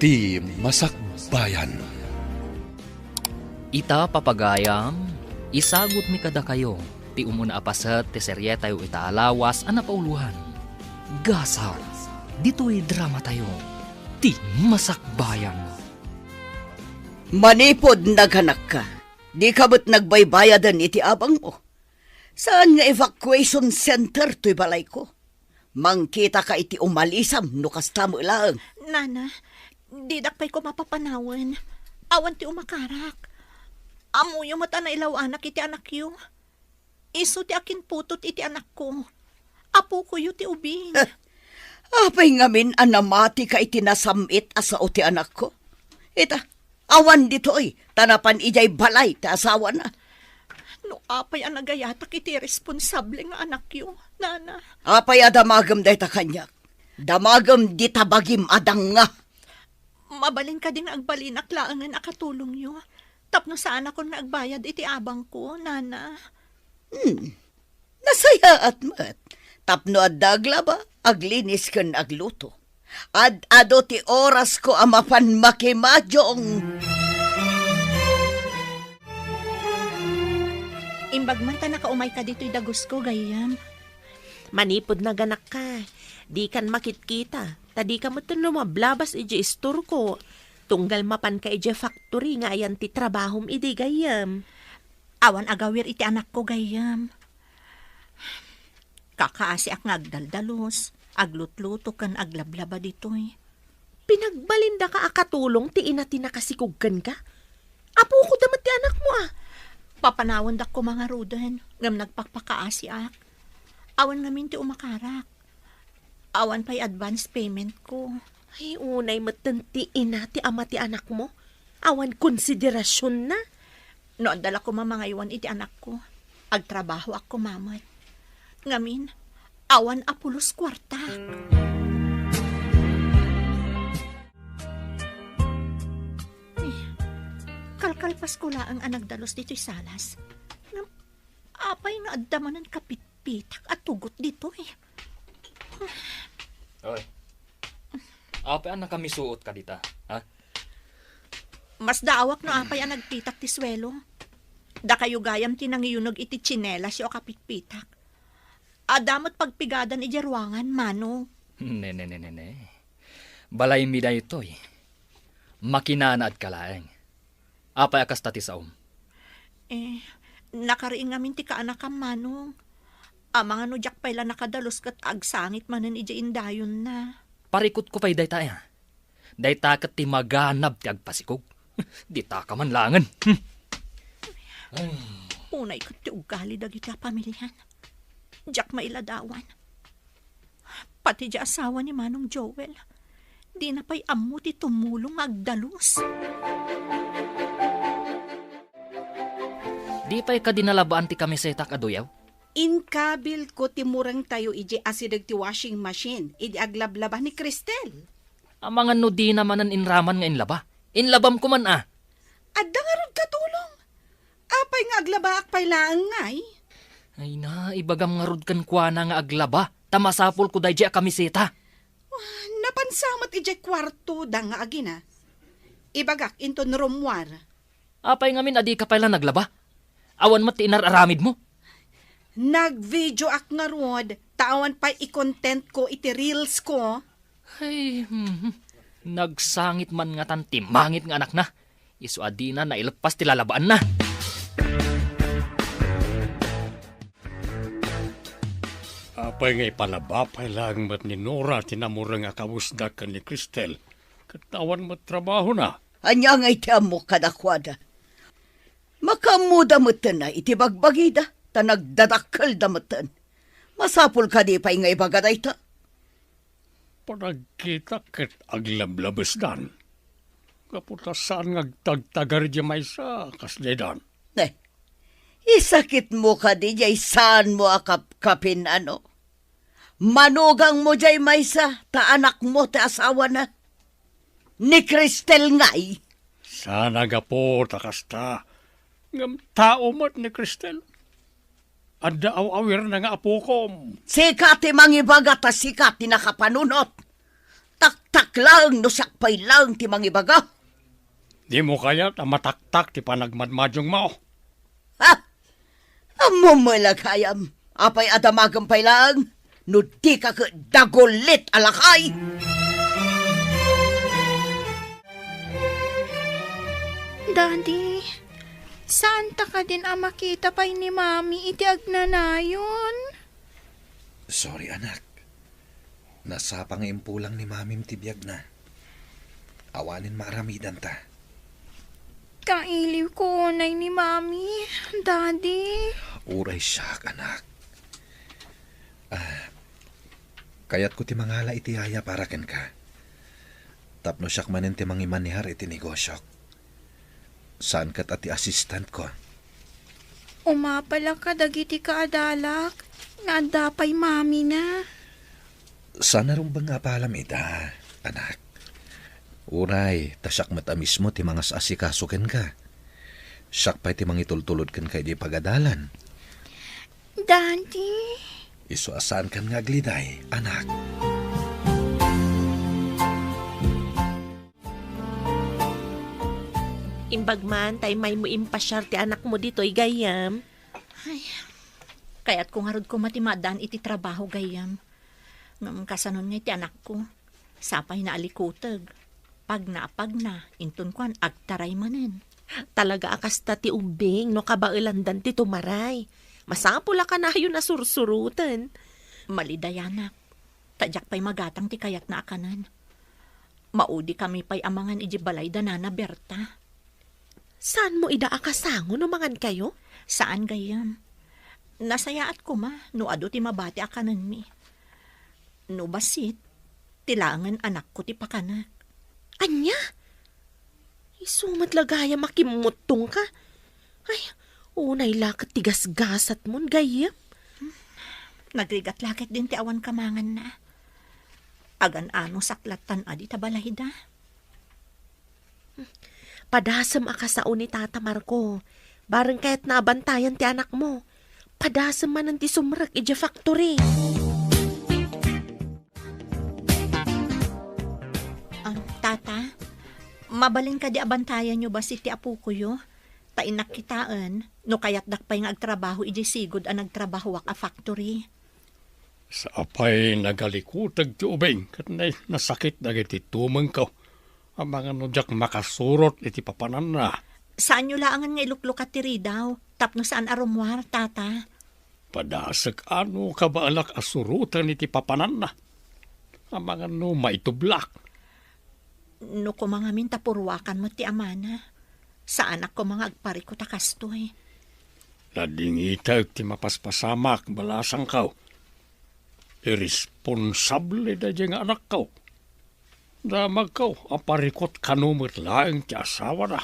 Ti Masakbayan. Ita papagayam, isagot mi kada kayo, ti umuna apasat ti serye tayo itaalawas ana pauluhan. Gasaw, dito'y drama tayo, ti Masakbayan. Manipod naghanak ka. Di ka ba't nagbaybayadan iti abang mo? Saan nga evacuation center to'y balay ko? Mangkita ka iti umalisam no kasta mo lang. Nana, di dakpay ko mapapanawan. Awan ti umakarak. Amo yung mata na ilaw anak iti anak yu. Iso ti akin putot iti anak ko. Apo ko yu ti ubing. Apay ngamin anamati ka iti nasamit asa o ti anak ko. Ita, awan dito'y tanapan ijay balay ti asawa na. No apay ang nagayatak iti responsable nga anak yu, Nana. Apay adamagam day ta kanyak. Damagam di tabagim adang nga. Mabalin ka din agbalinak laangan akatulong yu. Tapno saan ako nagbayad iti abang ko, Nana. Nasaya at mat. Tapno at daglaba, aglinis kan agluto. Ado ti oras ko amapan makimadyong. Imbag man ta nakaumay ka dito'y dagos ko, gayam. Manipod na ganak ka. Di kan makitkita. Tadi ka mo lumablabas iji istor ko. Tunggal mapan ka iji factory nga ayan ti trabahom idi gayam. Awan agawir iti anak ko, gayam. Kakaasi ak ngagdaldalos. Aglutluto kan aglablaba dito'y. Pinagbalinda ka akatulong ti ina tinakasikuggan ka. Apo ko damat ti anak mo ah. Papanawan dak ko mga rudan, ngam nagpakpakaasi ak. Awan ngamin ti umakarak. Awan pa'y advance payment ko. Ay, unay matanti ina ti ama ti anak mo. Awan konsiderasyon na. Noon dala ko mamangaywan iti anak ko. Agtrabaho ako mamat. Ngamin, awan apulos kwarta. Kalkalpas ko lang ang nagdalos dito'y salas. Apay nga adamanan kapitpitak at tugot dito eh. Oy, apay ang nakamisuot ka dita, ha? Mas daawak no apay ang nagpitak ti swelo. Da kayo gayam tinangiyunog iti tsinelas o kapitpitak. Adamot pagpigadan iti ruangan, mano. Ne. Balay mi da ito'y. Makinanaad ka laeng. Apay akas tati saom. Nakariing ngamin ti kaanak ang manong. Amang ano jak pala nakadalos kat agsangit manan ija indayon na. Parikot ko pa'y dayta ya. Dayta kat ti maganab ti agpasikog. Di ta ka man langan. Unay kat ti ugali dagiti pamilyan. Jak mailadawan. Pati di asawa ni Manong Joel. Di na pa'y amu ti tumulong agdalos. Di pa'y ka dinalabaan ti kamisetak adoyaw? Inkabil ko timurang tayo iji asidag ti washing machine. Idi aglablaba ni Cristel. Amangan no di naman ang inraman nga inlaba. Inlabam ko man ah. Adda nga rod katulong. Apay nga aglaba akpay laang ngay. Ay na, ibagam nga rod kan kwa na nga aglaba. Tamasapol ko dahi a kamiseta. Napansamat iji kwarto da nga agina. Ibagak into noromwar. Apay nga min adi ka pala naglaba. Awan mat ti inararamid mo. Nag-video ak nga rod. Tawan pa i-content ko iti reels ko. Ay, nagsangit man nga tan timangit nga anak na. Isu adi na nailapas ti lalabaan na. Apay nga ipalabapay lang mat ni Nora tinamura nga kawusdak ka ni Cristel. Katawan mat trabaho na. Anya nga iti amo kadakwada. Makamuda mutan na iti bagbagida. Ta nagdadakkel damutan. Masapul ka di pa'y nga ibagaday ta. Panagkita ket aglablabas dan. Kaputasan ngagtagtagar di may sa kasledan. Isakit mo ka di jay saan mo akapkapin ano. Manugang mo jay may sa ta anak mo ta asawa na. Ni Cristel ngay. Sana gapo takasta. Ngam tao mat ni Cristel. Adda awir na nga apo kom. Sikat ti mangibaga ta sikat ti nakapanunot. Taktak lang, no sakpay lang ti mangibaga. Di mo kaya ta mataktak ti panagmadmadyong mo. Ha? Amo malakayam. Apay adamagampay lang. No di ka dagolit alakay. Daddy, saan ta ka din ang makita pa'y ni Mami iti agnanayon? Sorry, anak. Nasa pangimpulang ni mamim tibiyag na. Awanin maramidan ta. Kailiw ko unay ni Mami, Daddy. Uray siya, anak. Kayat ko ti mangala iti haya para ken ka. Tapno siyak manin ti mangimanihar iti negosyok. Saan kat ati assistant ko? Umapala ka dagiti kaadalak. Nadapay Mami na. Sana rin bang apalam ita, anak? Uray, tasyak matamis mo ti mga asikasuken ka. Siyak pa'y ti mangitultulod kan kay di pagadalan. Daddy. Isuasaan kan nga gliday, anak. Imbagman, tay may mo impasyar ti anak mo dito'y gayam. Kaya't kung harod ko matimadaan iti trabaho gayam. Ngam kasanon nga iti anak ko. Sapay na alikutag. Pag na, intun kuan agtaray manen. Talaga akas ta ti ubing no kabailandan ti tumaray. Masapula ka na yun na sursurutan. Malidayanak. Tadyak pa'y magatang ti kayat na akanan. Maudi kami pa'y amangan iji balay danana Berta. Saan mo ida akasango no mangan kayo? Saan gayam? Nasayaat ko ma, no ado ti mabati akanan mi. No basit, tilangan anak ko ti pakanak. Anya? Isumat lagaya makimutong ka. Ay, unay lakat tigas-gasat mon gayam. Nagrigat-lakit din ti awan kamangan na. Agan-ano saklatan adi tabalahida. Padasam akasaon ni Tata Marco. Barang kahit nabantayan ti anak mo. Padasam man ti sumrak ija factory. Tata, mabalin ka di abantayan nyo ba si ti apu ko yo? Tainak kitaan, no kayat dakpay nga agtrabaho iji sigod ang nagtrabaho wak a factory. Sa apay nagalikutag ti ubing, kat nasakit dagiti tumang ko. Ang mga nudyak makasurot iti papanan na. Saan nyo laangan nga iluklok at tiri daw? Tapno saan arumwar, tata? Padasag ano ka ba alak asurutan iti papanan na. Ang mga no maitublak. No ko mga mintapurwakan mo ti amana. Sa anak ko mga agpari ko takastoy. Ladingitag ti mapaspasamak balasang kaw. Irresponsable da dyan nga anak kaw. Damag kaw, aparikot kanumit laing ti asawa na.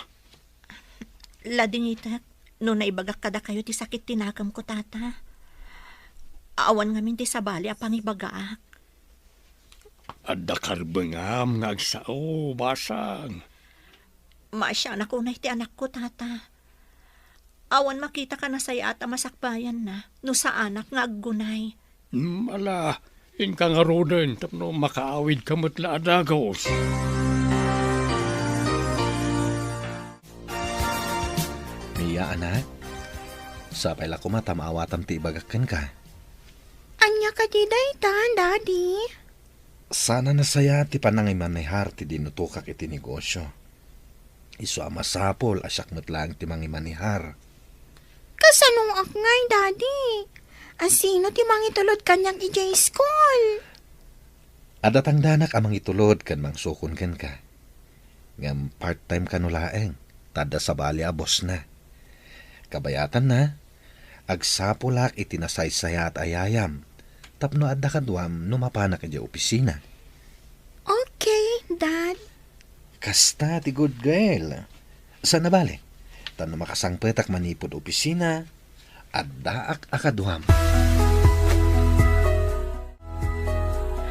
Ladingitak, no naibagak kada kayo ti sakit tinakam ko, tata. Awan ngamin ti sabali apang ibagaak. Adda karbengam nga agsao, basang. Maasya na ko na iti anak ko, tata. Awan makita ka na saya at masakbayan na, no sa anak nga aggunay. Ala, in ka nga roden, tapno makaawid ka matla adagos. Mia, anak. Sapay la kumata maawatam ti ibagakan ka. Anya ka di daytan, daddy? Sana nasaya ti panangimanihar ti dinutukak iti negosyo. Isu amasapol asyak metlang ti mangimanihar. Kasanong akngay, daddy? Asino ti mangitulod kanyang ijay school? Adatang danak amang itulod kan mangsukon ken ka. Ngam part-time kanulaeng, tada sa bali abos na. Kabayatan na, agsapulak itinasaysaya at ayayam, tapno adda kadwam numapanak iti opisina. Okay, dad. Kasta ti good girl. Sana bali? Tano makasangpetak manipod opisina, adda akadwam.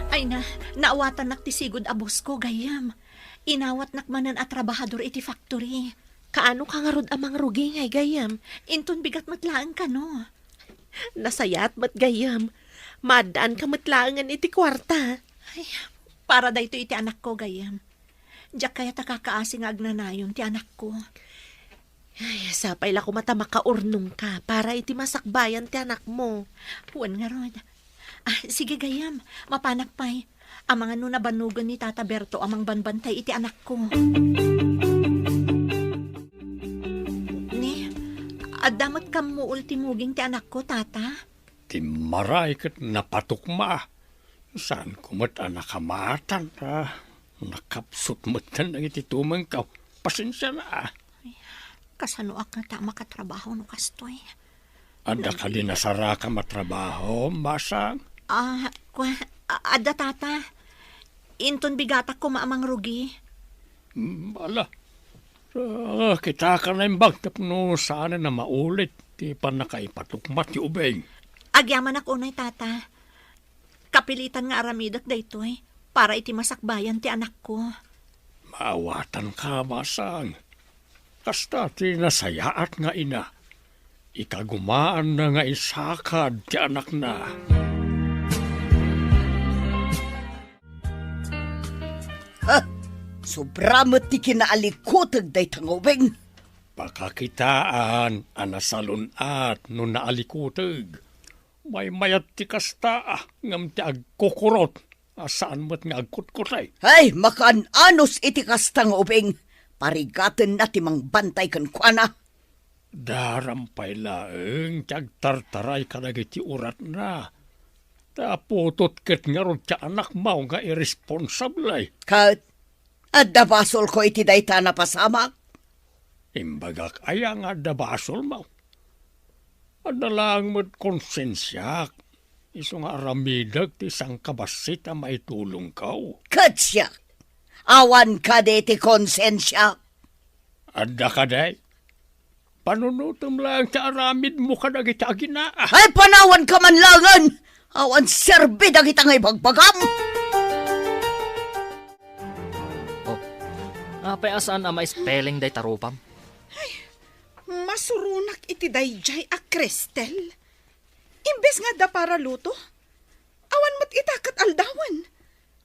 Ay na, naawatan nak ti sigod abos ko, gayam. Inawat nak manan at trabahador iti factory. Kaano ka nga rod amang rugi ngay gayam? Intun bigat matlaan ka, no? Nasayat mat gayam. Madaan ka matlaangan iti kwarta. Ay, Para dayto iti anak ko gayam. Diyak kaya takakaasing agnanayon ti anak ko. Ay, sapay la ko mata makaurnong ka para iti masakbayan ti anak mo. Huwan nga rod. Sige gayam, mapanak pa'y. Amang ano na banugan ni Tata Berto amang banbantay iti anak ko. Ni, adamot kam mo ultimuging ti anak ko, Tata. Ti maray kat napatukma. Saan kumat nakamatan ta? Nakapsut matan ang iti tumang ka. Pasensya na. Kasano ak nga ta makatrabaho no kastoy. Ada ka din nasara ka matrabaho, masang? Ada Tata. Inton bigatak ko maamang rugi. Bala. Kita ka na yung bagtap no sana na maulit. Ti pa nakaipatukmat ti ubeng. Agyaman ako unay, Tata. Kapilitan nga aramidak daytoy para iti masakbayan ti anak ko. Maawatan ka, masang. Kasta ti nasayaat nga ina. Ikagumaan na nga isakad ti anak na. Sobramot ti kinaalikotag day tangubing. Pakakitaan, anasalunat, no naalikutag. May mayat ti kasta, ngam ti agkukurot. Saan mo't nga agkutkutay? Ay, makaan-anos iti kastang ubing. Parigatan na ti mang bantay kan kuana. Darampay laeng, ti agtartaray ka iti urat na. Taputot ket nga ron ti anak mo nga irresponsablay. Kat, adda basol ko iti dayta na pasamak. Imbagak aya nga dabasol mo. Adalang mo't konsensyak. Iso nga aramidag ti sang kabasit a maitulong kao. Kat siya, awan ka de ti konsensya. Adda ka day. Panunutom lang ti aramid mo ka dagiti aginaa. Ay, panawan ka man langan. Awan serbi dagita ngay bagbagam. Apay asaan ama spelling day tarupam? Masurunak iti dayjay a Cristel. Imbes nga da para luto, awan mat itakat aldawan.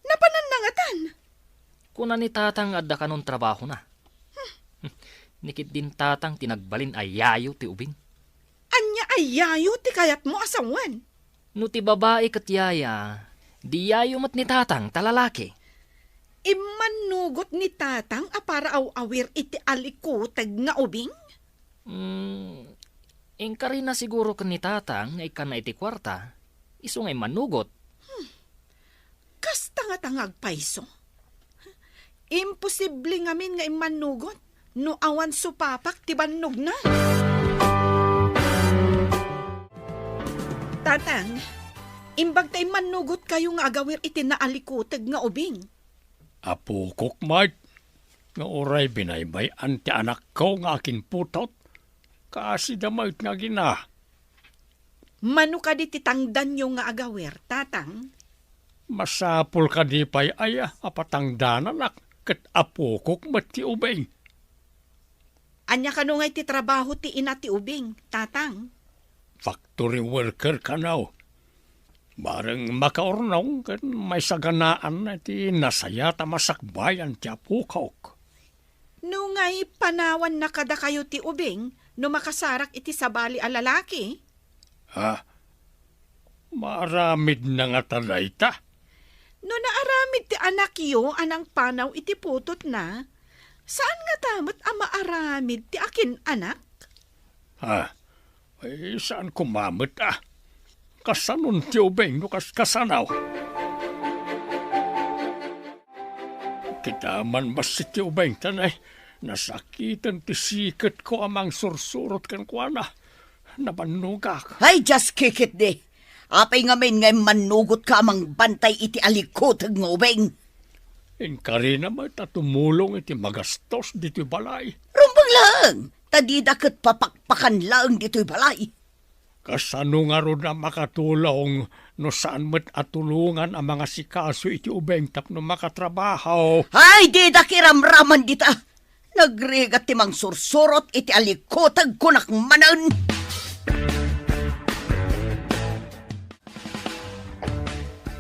Napanannangatan. Kuna ni tatang adda kanon trabaho na. Nikit din tatang tinagbalin ay yayo ti ubing. Anya ay yayo ti kayat mo asawan. No ti babae kat yaya, di yayo mat ni tatang talalaki. Imanugot ni tatang a para awir iti alikutag nga ubing. Ingka rin na siguro kan ni tatang nga ikan na iti kwarta, iso ngay manugot. Kas tanga-tangag paiso. Imposible ngamin nga imanugot no awan supapak ti bannog na. Tatang, imbag tayo manugot kayo nga agawir iti naalikutag nga ubing. Apukok, Mart. Nga oray binaybay anti anak ko nga akin putot. Kasi damay nga gina. Mano ka di titangdan yung nga agawir, tatang? Masapul ka di pa'y aya, apatangdanan kat apukok mati ubeng. Anya ka ngay ti trabaho ti ina ti ubing, tatang? Factory worker ka now. Barang makaornong kat may saganaan na ti nasaya tamasakbayan ti apukok. No ngay panawan na kada kayo ti ubing, no makasarak iti sabali a lalaki? Ha? Maramid na nga talayta. No naaramid ti anak yo, anang panaw iti putot na, saan nga tamot ang maaramid ti akin anak? Ha? Ay, saan kumamit Kasanon ti ubeng no kasanaw. Kita man mas ti ubeng tanay. Nasakitan ti sikat ko amang sursurot kan kwa na. Nabanugak. Ay, just kick it de. Apay ngamin ngay manugot ka amang bantay iti alikotag nga ubeng. Inkari naman tatumulong iti magastos dito balay. Rumbang lang. Tadida kat papakpakan lang dito'y balay. Kasano nga ron na makatulong no saan mo't atulungan ang mga sikaso iti ubeng tapno makatrabaho. Ay, di da kiramraman dita. Nagregat timang sursurot iti alikotag kunak manan.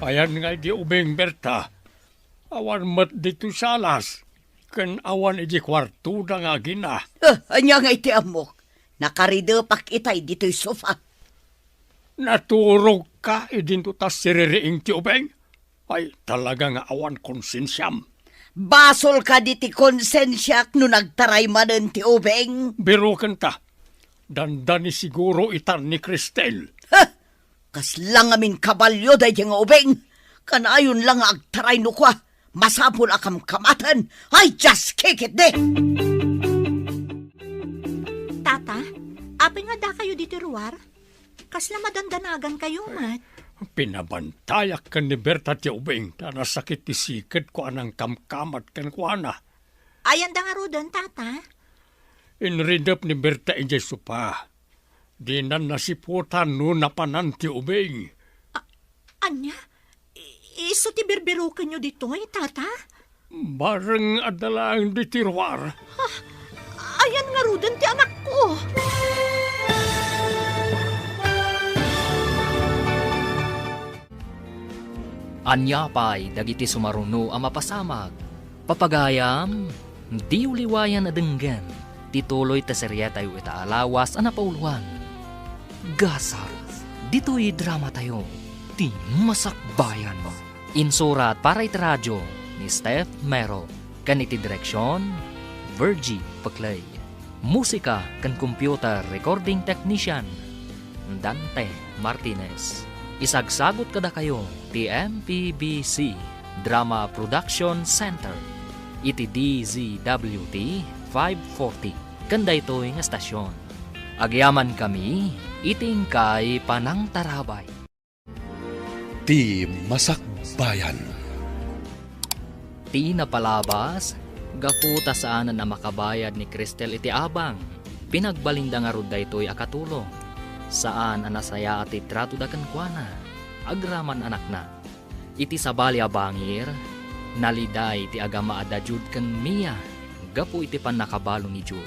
Ayan nga di ubeng Berta. Awan mat dito salas. Kan awan iti kwarto na nga gina. Anya nga iti amok. Nakaridepak itay dito'y sofa. Naturog ka idinto tas siririing ti ubeng. Ay talaga nga awan konsensyam. Basol ka diti konsensyak no nagtaray manen ti ubeng. Biro kanta. Dandani siguro itan ni Cristel. Kas lang amin kabalyo day nga ubeng. Kanayon lang nga agtaray no kwa. Masapul akam kamatan. Ay, just kick it de! Tata, apay nga da kayo dito ruwar? Kasla madandanagan kayo, mat. Pinabantayak kan ni Berta ti ubeng na nasakit ti sikit ko anang kamkamat kan kuana. Ayan da nga rodan, tata. Inridap ni Berta ijay supa. Di na nasiputan no napanan ti ubeng. Anya? Iso ti berberukan nyo dito ay, tata? Bareng adalang di tirwar. Ayan nga rodan ti anak ko. Anya pa'y dagiti sumaruno ang mapasamag. Papagayam, di uliwayan na denggan. Tituloy ta serya tayo itaalawas ang napauluan. Gasar, dito'y drama tayo. Ti masakbayan mo. Insurat para iti radyo ni Steph Mero. Kan iti direksyon, Virgie Paclay. Musika kan computer recording technician, Dante Martinez. Isagsagot kada kayo ti MPBC Drama Production Center. Iti DZWT 540. Kanda ito'y nga stasyon. Agyaman kami, iting kay Panang Tarabay. Ti Masakbayan. Ti napalabas, gaputa saan na makabayad ni Cristel iti abang. Pinagbalinda nga rod daytoy akatulong. Saan anasaya ati trato da kankwana. Agraman anak na. Iti sabali abangir, naliday ti agama ada Jud kan Mia. Gapu iti pan nakabalo ni Jud.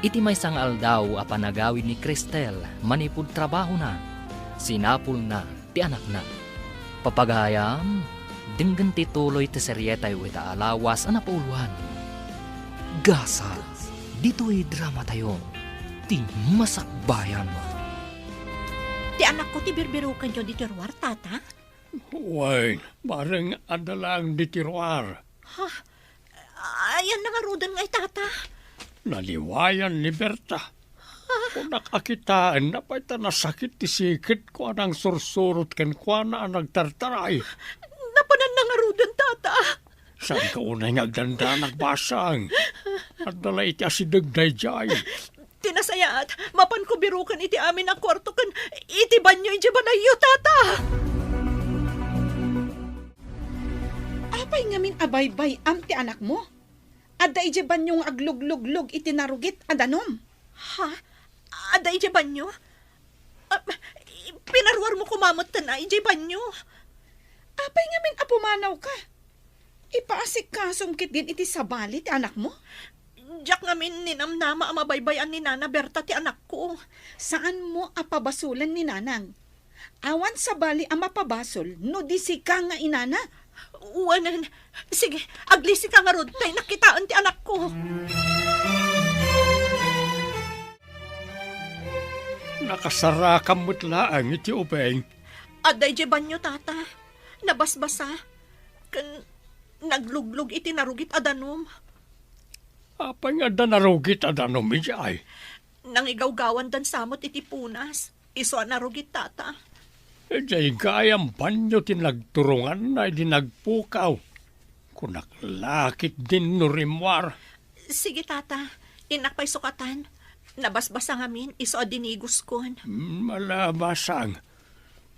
Iti may sangal daw a panagawid ni Cristel manipud trabaho na. Sinapul na ti anak na. Papagayam, dinggan ti tuloy ti seryetay wita alawas ang napauluhan. Gasal, dito'y drama tayo. Ti masakbayan mo. Ti anak ko ti berberukan nyo dito ruwar, tata? Uy, bareng adalang di tirwar. Ayan na nga rodan nga, tata. Naliwayan ni Berta. Kung nakakitaan na pa'y nasakit ti sikit ko anang sursurot ken kwa na ang nagtartaray. Napanan na nga rodan, tata. Saan ka unay nga agdanda nagbasang? At dala iti asidagday jay. Tinasayaat, mapan ko birukan iti amin ang kwarto kan iti banyo iti balayo, tata. Apay ngamin abay-bay am ti anak mo. Adda ije banyong agluglug-lug iti narugit adanom. Ha? Ada iti banyo? Pinarwar mo kumamot na iti banyo. Apay ngamin apumanaw ka. Ipaasik ka sumkit din iti sabali ti anak mo. Diyak ngamin ninamnama ang mabaybayan ni Nana Berta ti anak ko. Saan mo apabasulan ni nanang? Awan sabali ang mapabasol no di si ka nga inana. Uwanan. Sige, aglisi ka nga rod tay nakitaan ti anak ko. Nakasara kamot laang iti ubeng. Aday di banyo, tata. Nabasbasa. Kan nagluglug iti narugit adanom. Apay nga da narugit adanom ijay. Nangigawgawan dan samot iti punas. Iso narugit, tata. Ijay gayang banyo tinagturungan na di nagpukaw. Kunaklakit din no rimwar. Sige, tata. Inakpay sukatan. Nabasbasa ngamin, iso adinigos kon. Malabasang.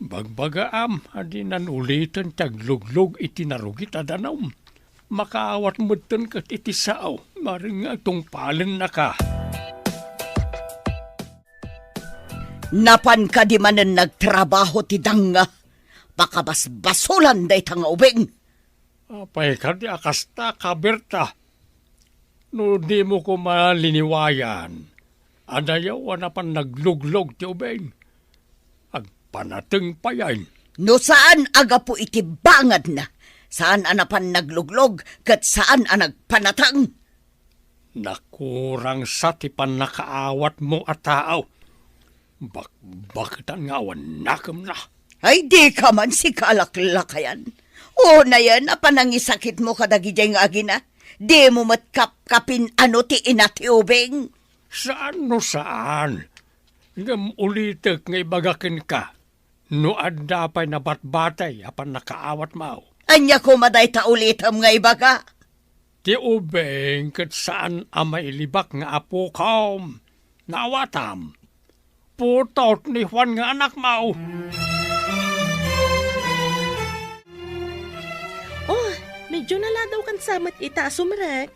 Bagbagaam, adi nan ulitan tagluglug iti narugit adanom. Makaawat mo tan kat iti sao. Maring atong palen na ka. Napan ka di manen nagtrabaho ti danga. Baka basbasulan day tanga ubeng. Apay ka di akasta ka, Berta. No di mo ko maliniwayan. Adayaw na pan nagluglog ti ubeng. Agpanateng pa yan. No saan aga po iti bangad na. Saan anapan nagluglog, kat saan nagpanatang? Nakurang sa tipan nakaawat mo at tao. Bakit ang ngawan nakam na? Ay di ka man si kalaklakayan. O na yan, apanangisakit mo kadagijay nga agina. Di mo matkapkapin ano ti inatiubing. Saan no saan? Ngam ulitek nga ibagakin ka. No adda pa'y nabatbatay apan nakaawat mo. Anya ko maday ta ulitam nga ibaga. Ti ubeng kat saan amay libak nga apo kaom. Nawatam. Putot ni Juan nga anak mo. Oh, medyo nala daw kan samat ita sumrek.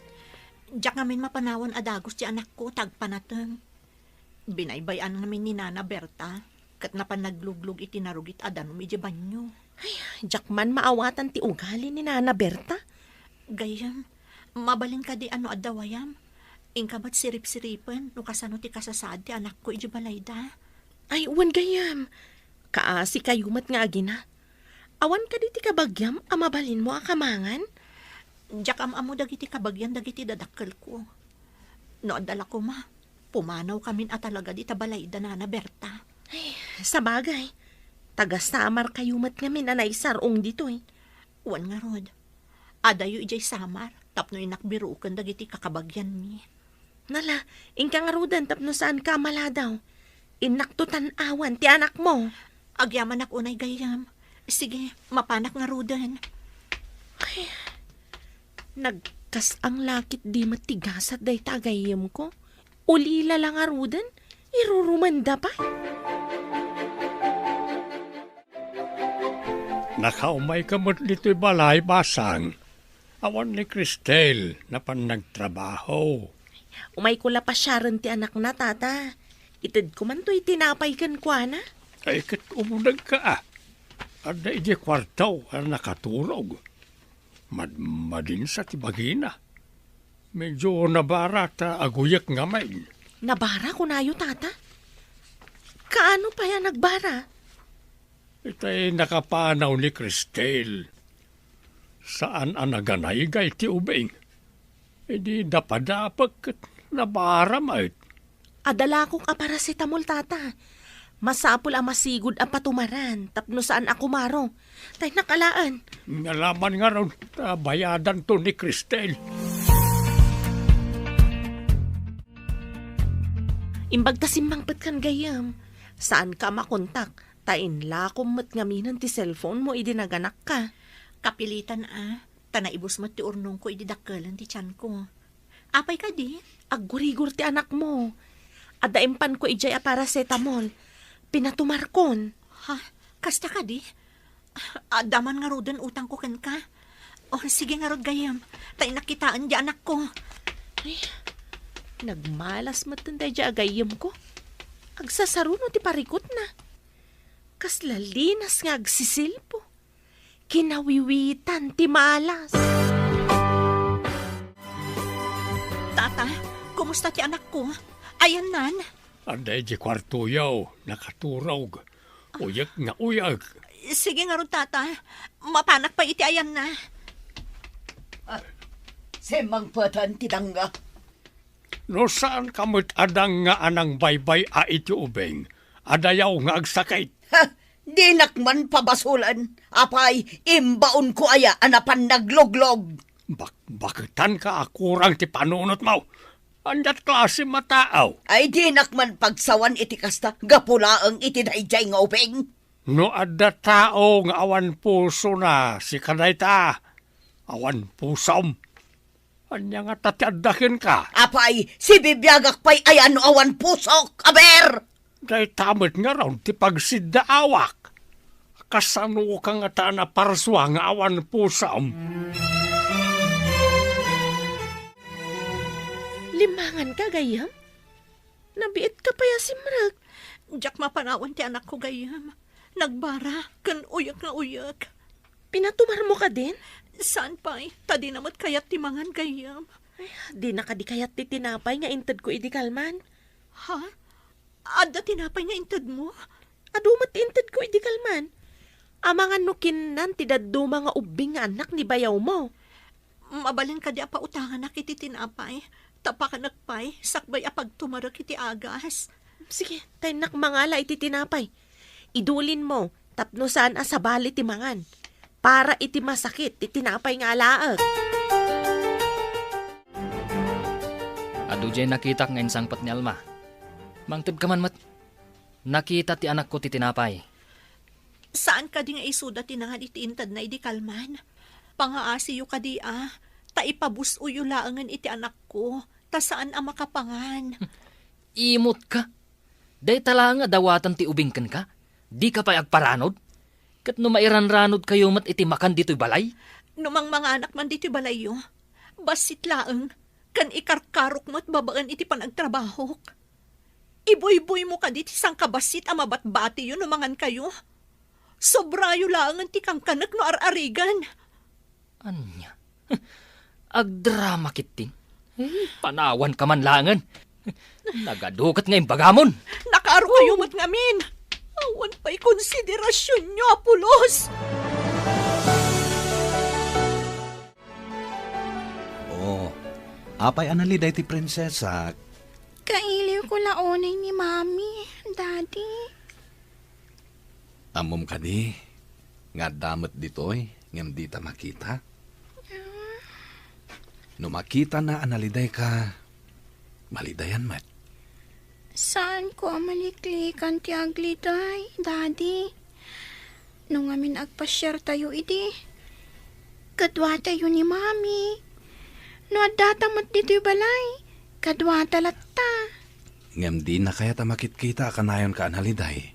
Diyak ngamin mapanawan adagos ti anak ko, tagpanateng. Binaybayan namin ni Nana Berta, kat napan nagluglog iti narugit adan medyo banyo. Diyak man maawatan ti ugali ni Nana Berta. Gayam, mabalin ka di ano adawayam. Ingka ba't sirip-siripan, no kasano ti kasasad ti anak ko iti balayda. Ay, uwan gayam. Kaasi kayumat nga agina. Awan ka di ti kabagyam, amabalin mo akamangan. Diyak amo dagiti kabagyan dagiti dadakkel ko. No adala ko ma, pumanaw kamin at talaga di tabalayda Nana Berta. Sa bagay, taga-samar kayumat nga min anay sarong dito eh. Wan nga rod, adayo ijay samar, tapno inakbirukan dagiti kakabagyan mi. Nala, ingka nga rudan tapno saan ka maladaw. Inaktutan awan ti anak mo. Agyaman ak unay gayam. Sige, mapanak nga rudan. Nagkas ang lakit di matigasat day tagayim ko. Ulila lang nga rudan, irurumanda pa. Nakaumay ka mo't dito'y balay basang. Awan ni Cristel na pan nagtrabaho. Umay ko la pa siya rin ti anak na tata. Itid ko man to'y tinapay kan kwa na. Ay kat umunag ka ah. Ada iji kwartaw ang nakaturog. Madin sa tibagina. Medyo nabara ta aguyak nga may. Nabara ko na tata? Kaano pa yan nagbara? Itay nakapanaw ni Cristel. Saan ang naganay gay ti ubing? E di dapat nabara mait. Adala kong aparacetamol tata. Masapul ang masigod ang patumaran. Tapno saan ako maro. Tay nakalaan. Nalaman nga ron bayadan to ni Cristel. Imbag tasimbangpat kan gayam. Saan ka makontak? Tain lakom mat ngaminan ti cellphone mo idinaganak ka. Kapilitan tanaibos mo ti urnong ko ididakkelan ti tiyan ko. Apay ka di? Aggurigur ti anak mo. Adaimpan ko ijay a paracetamol. Pinatumarkon. Ha? Kasta ka di? Daman nga rodan utang ko ken ka. O sige nga rod gayam. Tay nakitaan di anak ko. Nagmalas matanda di agayam ko. Agsasaruno ti parikot na. Kaslalinas nga agsisilpo. Kinawiwitan ti malas. Tata, kumusta ti anak ko? Ayan nan. Anday di kwarto yaw, nakaturog. Uyak nga uyak. Sige nga ron, tata. Mapanak pa iti ayan na. Semang patan ti dangga. No saan kamot adang nga anang baybay a iti ubeng? Adayaw nga agsakit. Ha, di nakman pabasulan. Apay, imbaon ko aya anapan nagloglog. Bakitan ka akurang ti panunot mo. Andat klase mataaw. Ay di nakman pagsawan iti kasta, gapulaang iti dayjay nga ubeng. No adda tao nga awan puso na si kanay ta. Awan pusom. Anya nga tatiadakin ka. Apay, si bibiyagak pa'y ayan awan pusok, aber! Day tamit nga raw ti pagsidaawak. Kasano ka nga ta na parswa nga awan pusom. Limangan ka gayam? Nabiit ka pa ya simrag. Diyak mapanawan ti anak ko gayam. Nagbara, kan uyak na uyak. Pinatumar mo ka din? Saan pa'y? Tadi namat kayat timangan gayam. Di na ka di kayat ti tinapay nga intad ko idikalman. Ha? Adda tinapay nga intad mo? Adumat intad ko idikalman. Amangan nukinan ti daddo mga ubing nga anak ni bayaw mo. Mabalin ka di apa utangan na kiti tinapay. Tapa ka nagpay, sakbay apag tumarok iti agas. Sige, tayo nakmangala iti tinapay. Idulin mo, tapno saan sa bali ti mangan. Para iti masakit, ti tinapay nga alaag. Adu jay nakita nga insangpat ni Alma. Mangtib ka man mat. Nakita ti anak ko ti tinapay. Saan ka di nga isuda tinangad iti intad na idi kalman? Pangaasiyo ka di ta ipabusuyo laangan iti anak ko. Ta saan ang makapangan? Imot ka. Day tala nga dawatan ti ubingken ka. Di ka pa agparanod. Kat no mairanranod kayo mat iti makan dito'y balay. Numang mga anak man dito'y balayo. Basit laang. Kan ikarkarok mo't babaan iti panagtrabahok. Iboy-boy mo ka diti sang kabasit ang mabatbati yun numangan kayo. Sobrayo laangan ti kang kanak no ar-arigan. Anya? Agdrama kiting. Panawan ka man langan. Nagadukat nga yung bagamon. Nakaaro kayo mo't ngamin. Awan pa'y konsiderasyon nyo, Apulos. Oh, apay analiday ti prinsesa. Kailiw ko laonay ni Mami, Daddy. Amom ka di. Nga damat ditoy, ngam di ta makita. No makita na analiday ka, malidayan mat. Saan ko maliklikan ti agliday, Daddy? Nung amin agpasyar tayo iti. Kadwa tayo ni Mami. No adatamat dito'y balay. Kadwa talatta. Ngam di na kaya ta makit-kita kanayon ka analiday.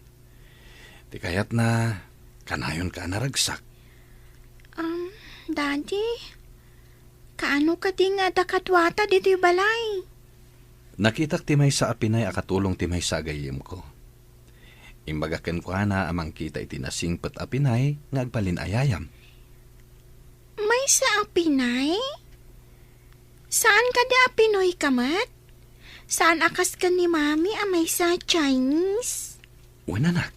Di kayat na kanayon ka naragsak. Daddy, kaano ka di nga dakadwata dito'y balay? Nakitak timay sa apinay akatulong timay sa gayim ko. Imbagaken ko na amang kita itinasingpet apinay ngagbalin ayayam. May sa apinay? Saan ka di apinoy kamat? Saan akas ka ni Mami amay sa Chinese? Unanak,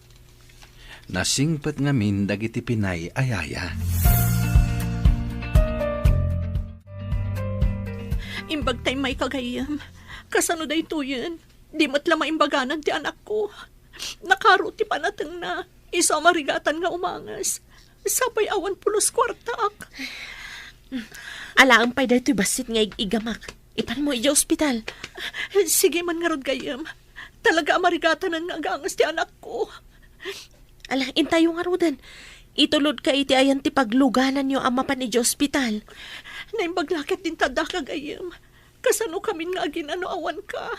nasingpet ngamin dagiti pinay ayaya. Imbag tay may kagayam. Kasano day to yan? Di matla maimbaganan ti anak ko. Nakaruti pa natang na. Isa marigatan nga umangas. Sabay awan pulos kwartaak. Alaang pa'y dahito basit nga igamak. Ipan mo ija ospital. Sige man nga rod gayam. Talaga marigatan nga agangas ti anak ko. Ala, intayo nga rodan. Itulod ka iti ayan ti pagluganan nyo ama pa ni ospital. Naimbaglaket din tada ka gayam. Kasano kami nga ginano awan ka.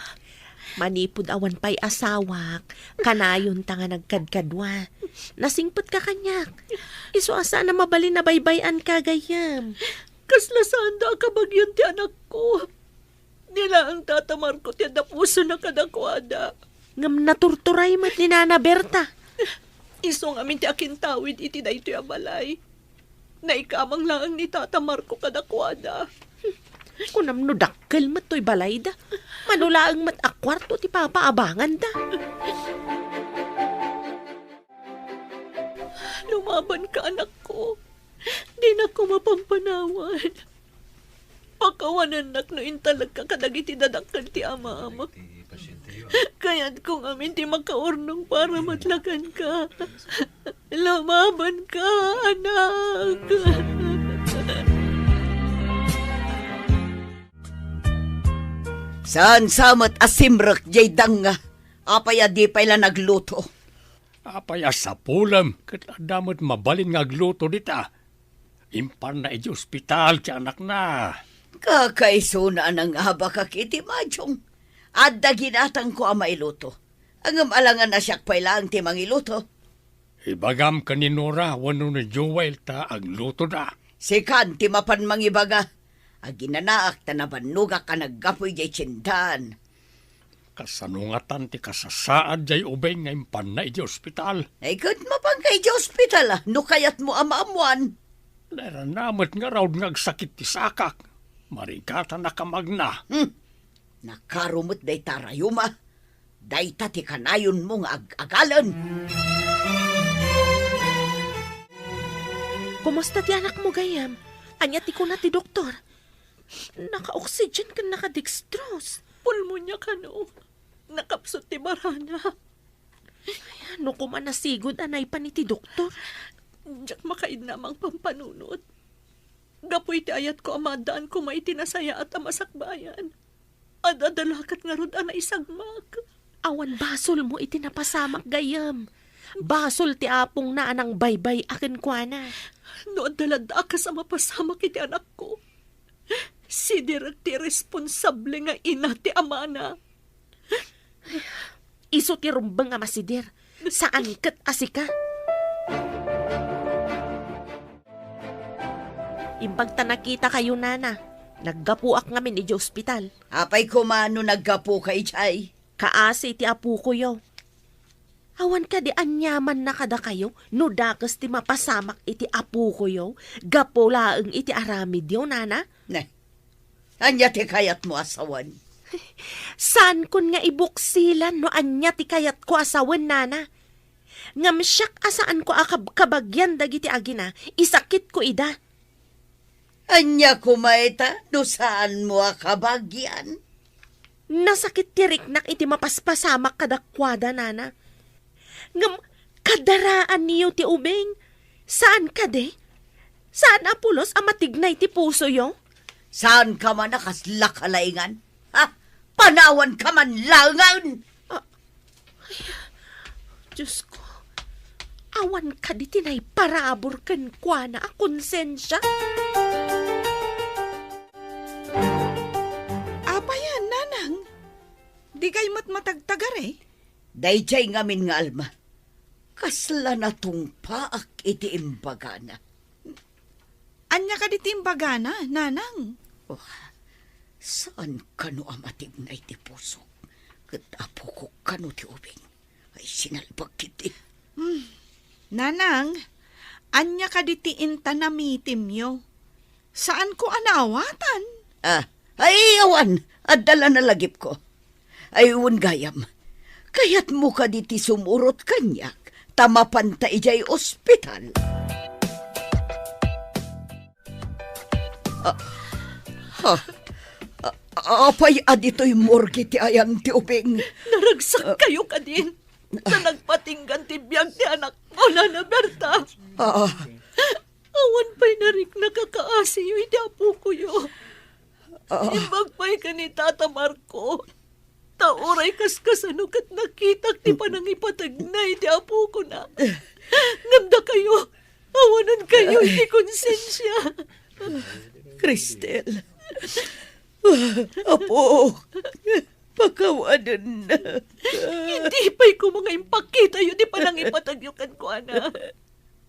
Manipod awan pa'y asawak. Kanayon ta nga nagkadkadwa. Nasingpot ka kanyak. Iso asa na mabalin na baybayan ka gayam. Kaslasaan da kabagyon ti anak ko. Nila ang tatamar ko ti da puso na kadakwada. Ngam naturturay mat ni Nana Berta. Isong amin ti akin tawid iti da ito balay. Naikamang lang ni tatamar ko kadakwada. Kunam no dakkel mat to'y balay da. Manulaang mat akwarto ti papaabangan da. Lumaban ka anak ko. Di na ko mapampanawan. Pakawanan nak no intalag ka kadagiti dadakkan ti ama-ama. Kaya't kung amin ti makaurnong para matlagan ka. Lumaban ka, anak. Saan samat asimrak jay danga. Apay adi pala nagluto. Apay sa pulam, kat adamot mabalin nga agluto dita. Impan na iti ospital ti anak na. Kakaiso na nang haba ka kiti majong. Adda ginatang ko ang mailuto. Ang alangan na siyak pailang ti mangiluto. Ibagam ka ni Nora, wano ni Joel ta agluto na. Sikan ti mapan mangibaga. Aginanaak ta nabanuga ka naggapoy jay tsindan. Kasanungatan ti kasasaad jay ubay nga impan na iti ospital. Ay kat mapang kay di ospital no kayat mo ama-amuan. Naranamot nga raw ngagsakit ti sakak. Marigata na kamagna. Nakarumot day tarayuma. Day tati kanayon mong agalan. Kumusta ti anak mo gayam? Anya ti ko na ti doktor. Naka-oxygen ka naka-dextrose. Pulmonya ka no. Nakapsot ti barana. Ano ko man nasigod anay pa ni ti doktor? Diyak makaid namang pampanunot. Gapoy ti ayat ko amadaan ko may tinasaya at amasakbayan. Adadalakat nga rod ana isagmag. Awan basol mo iti napasamak gayam. Basol ti apong na anang baybay akin kwa na. No adalada ka sa mapasamak iti anak ko. Si ti responsable nga ina ti amana. Iso ti rumbang nga masidir. Saan kat asika? Imbag ta nakita kayo, nana. Naggapuak ngamin iti ospital. Apay kumano naggapo kay Chay. Kaasi ti apu ko yaw. Awan ka di anyaman na kada kayo, no dakas ti mapasamak iti apu ko yaw. Gapo laeng iti aramid yaw, nana. Ne, anya ti kayat mo asawan. Saan kun nga ibuksilan no anya ti kayat ko asawan, nana? Ngam siyak asaan ko kabagyan dagiti agina, isakit ko ida. Anya kumaita, no saan mo akabagyan? Nasakit tirik iti mapaspasamak kadakwada, nana. Ngam kadaraan niyo ti ubing. Saan ka de? Saan apulos amatignay ti puso yo? Saan ka man nakaslakalaingan? Ha? Panawan ka man langan! Diyos ko, awan ka di tinay parabor ken kwa na akonsensya. Apayan, nanang. Di kay matagtagar eh. Dayjay ngamin nga alma. Kasla na tong paak iti imbagana. Anya ka di timbagana, nanang. Oh, saan kano amatig na iti puso? Katapo ko kano ti ubing. Ay sinalbag kiti. Nanang, anya ka di tiinta na mitim yo. Saan ko anawatan? Ay awan, adala na lagip ko. Ayun gayam, kayat mo ka di ti sumurot kanyak, tamapan ta ijay ospital. Apay adito'y morgue ti ayang ti ubing. Naragsak kayo ka din. Sa nagpatinggan ti biyag ti anak mo, Nana Berta. Awan pa'y narik nakakaasiyo, iti apo ko yo. Imbag pa'y ka ni Tata Marco. Tauray kaskasano kat nakitak ti panangipatagnay ti apo ko na. Ngamda kayo, awanan kayo, iti konsensya. Cristel, apo, pakawanan na. Hindi pa'y ko mga impakita yun, di panangipatagyukan ko, ana.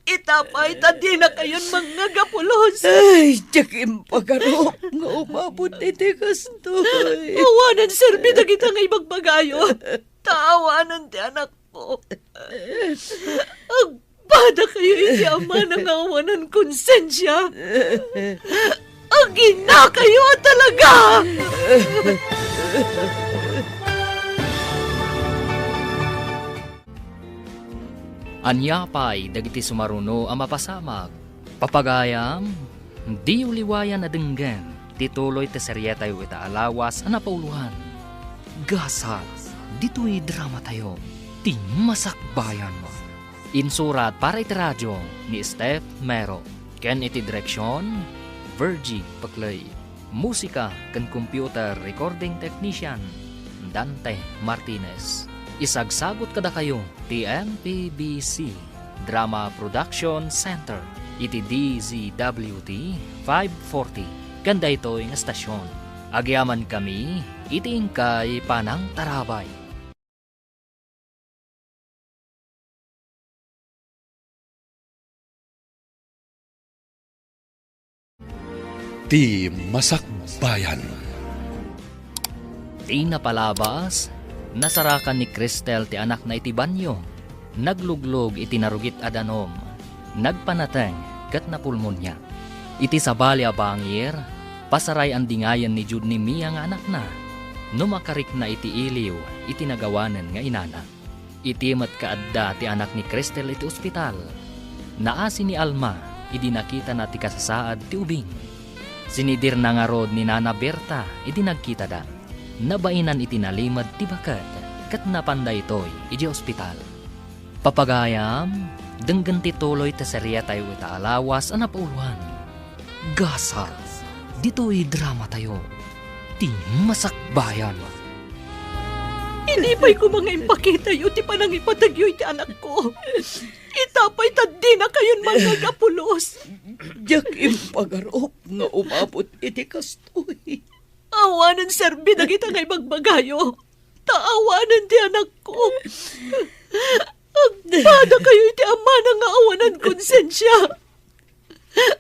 Itapay, tadi na kayon mga gapulos. Ay, tiyakim pagarop nga umabot iti kastoy. Awanan, serbi na kita nga ibagbagayon. Tawanan ti anak ko. Agpada kayo iti ama ng awanan konsensya. Agina kayo talaga! Anya pa'y dagiti sumaruno ang mapasamag. Papagayam, di uliwayan na denggan, tituloy te serye tayo itaalawas ang napauluhan. Gasal, dito'y drama tayo, ti masakbayan mo. Insurat para iti radyo ni Steph Mero. Ken iti direksyon, Virgie Paclay. Musika ken computer recording technician, Dante Martinez. Isagsagot kada kayo ti MPBC Drama Production Center iti DZWT 540 kanda ito'y nga stasyon. Agyaman kami iti ingkay Panang Tarabay. Ti Masakbayan. Ti napalabas, nasarakan ni Cristel ti anak na iti banyo. Nagluglog iti narugit adanom. Nagpanateng kat napulmonya. Iti sabali a bangir, pasaray ang dingayan ni Jude ni Mia nga anak na. Numakarik na iti iliw, iti nagawanan nga inana. Iti mat kaadda ti anak ni Cristel iti ospital. Naasi ni Alma, idi nakita na ti kasasaad ti ubing. Sinidir na nga rod ni Nana Berta, idi nagkita da. Nabainan iti nalimad ti bakat, kat napanday ito'y iti ospital. Papagayam, denggan ti tuloy ti serya tayo ita alawas ang napauluhan. Gasar, dito'y drama tayo, ti masakbayan. Inipay ko mga impakita yu, ti panang ipatagyo iti anak ko. Itapay tadi na kayon mga gapulos. Diyak impagarop nga umabot iti kastoy. Awanan serbi na kita ngay magbagayo. Taawanan ti anak ko. Agpada kayo iti ama na nga awanan konsensya.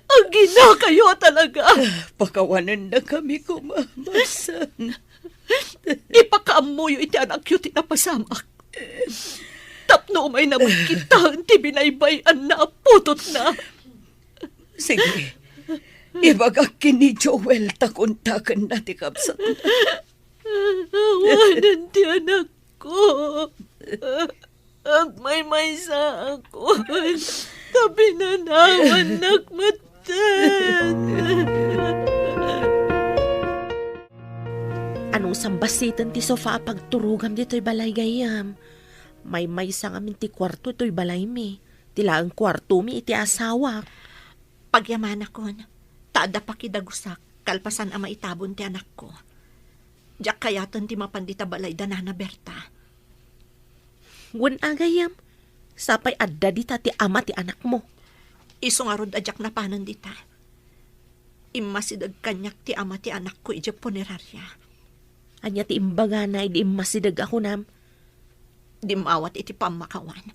Agina kayo talaga. Pakawanan na kami kumamasan. Ipakaamuyo iti anak yu tinapasamak. Tapno umay naman kita ti binaybayan na putot na. Sige, ibagak kini Joel takuntakan na ti kapsat na. Awanan ti anak ko. Agmay-may sa ako. Tabi na naman nagmatan. Anong sambasitan ti sofa pagturugam dito'y balay gayam? May sang amin ti kwarto to'y balay mi. Tila ang kwarto mi iti asawa. Pagyaman akon, taada pa kidagusak, kalpasan ama itabon ti anak ko. Diyak kayatan ti mapandita balay da Nana Berta. Wan agayam, sapay adda dita ti ama ti anak mo. Isungarod adyak na panan dita. Imasidag kanyak ti ama ti anak ko ija punerarya. Anya ti imbaga na idi masidag ako nam. Di maawat iti pamakawan.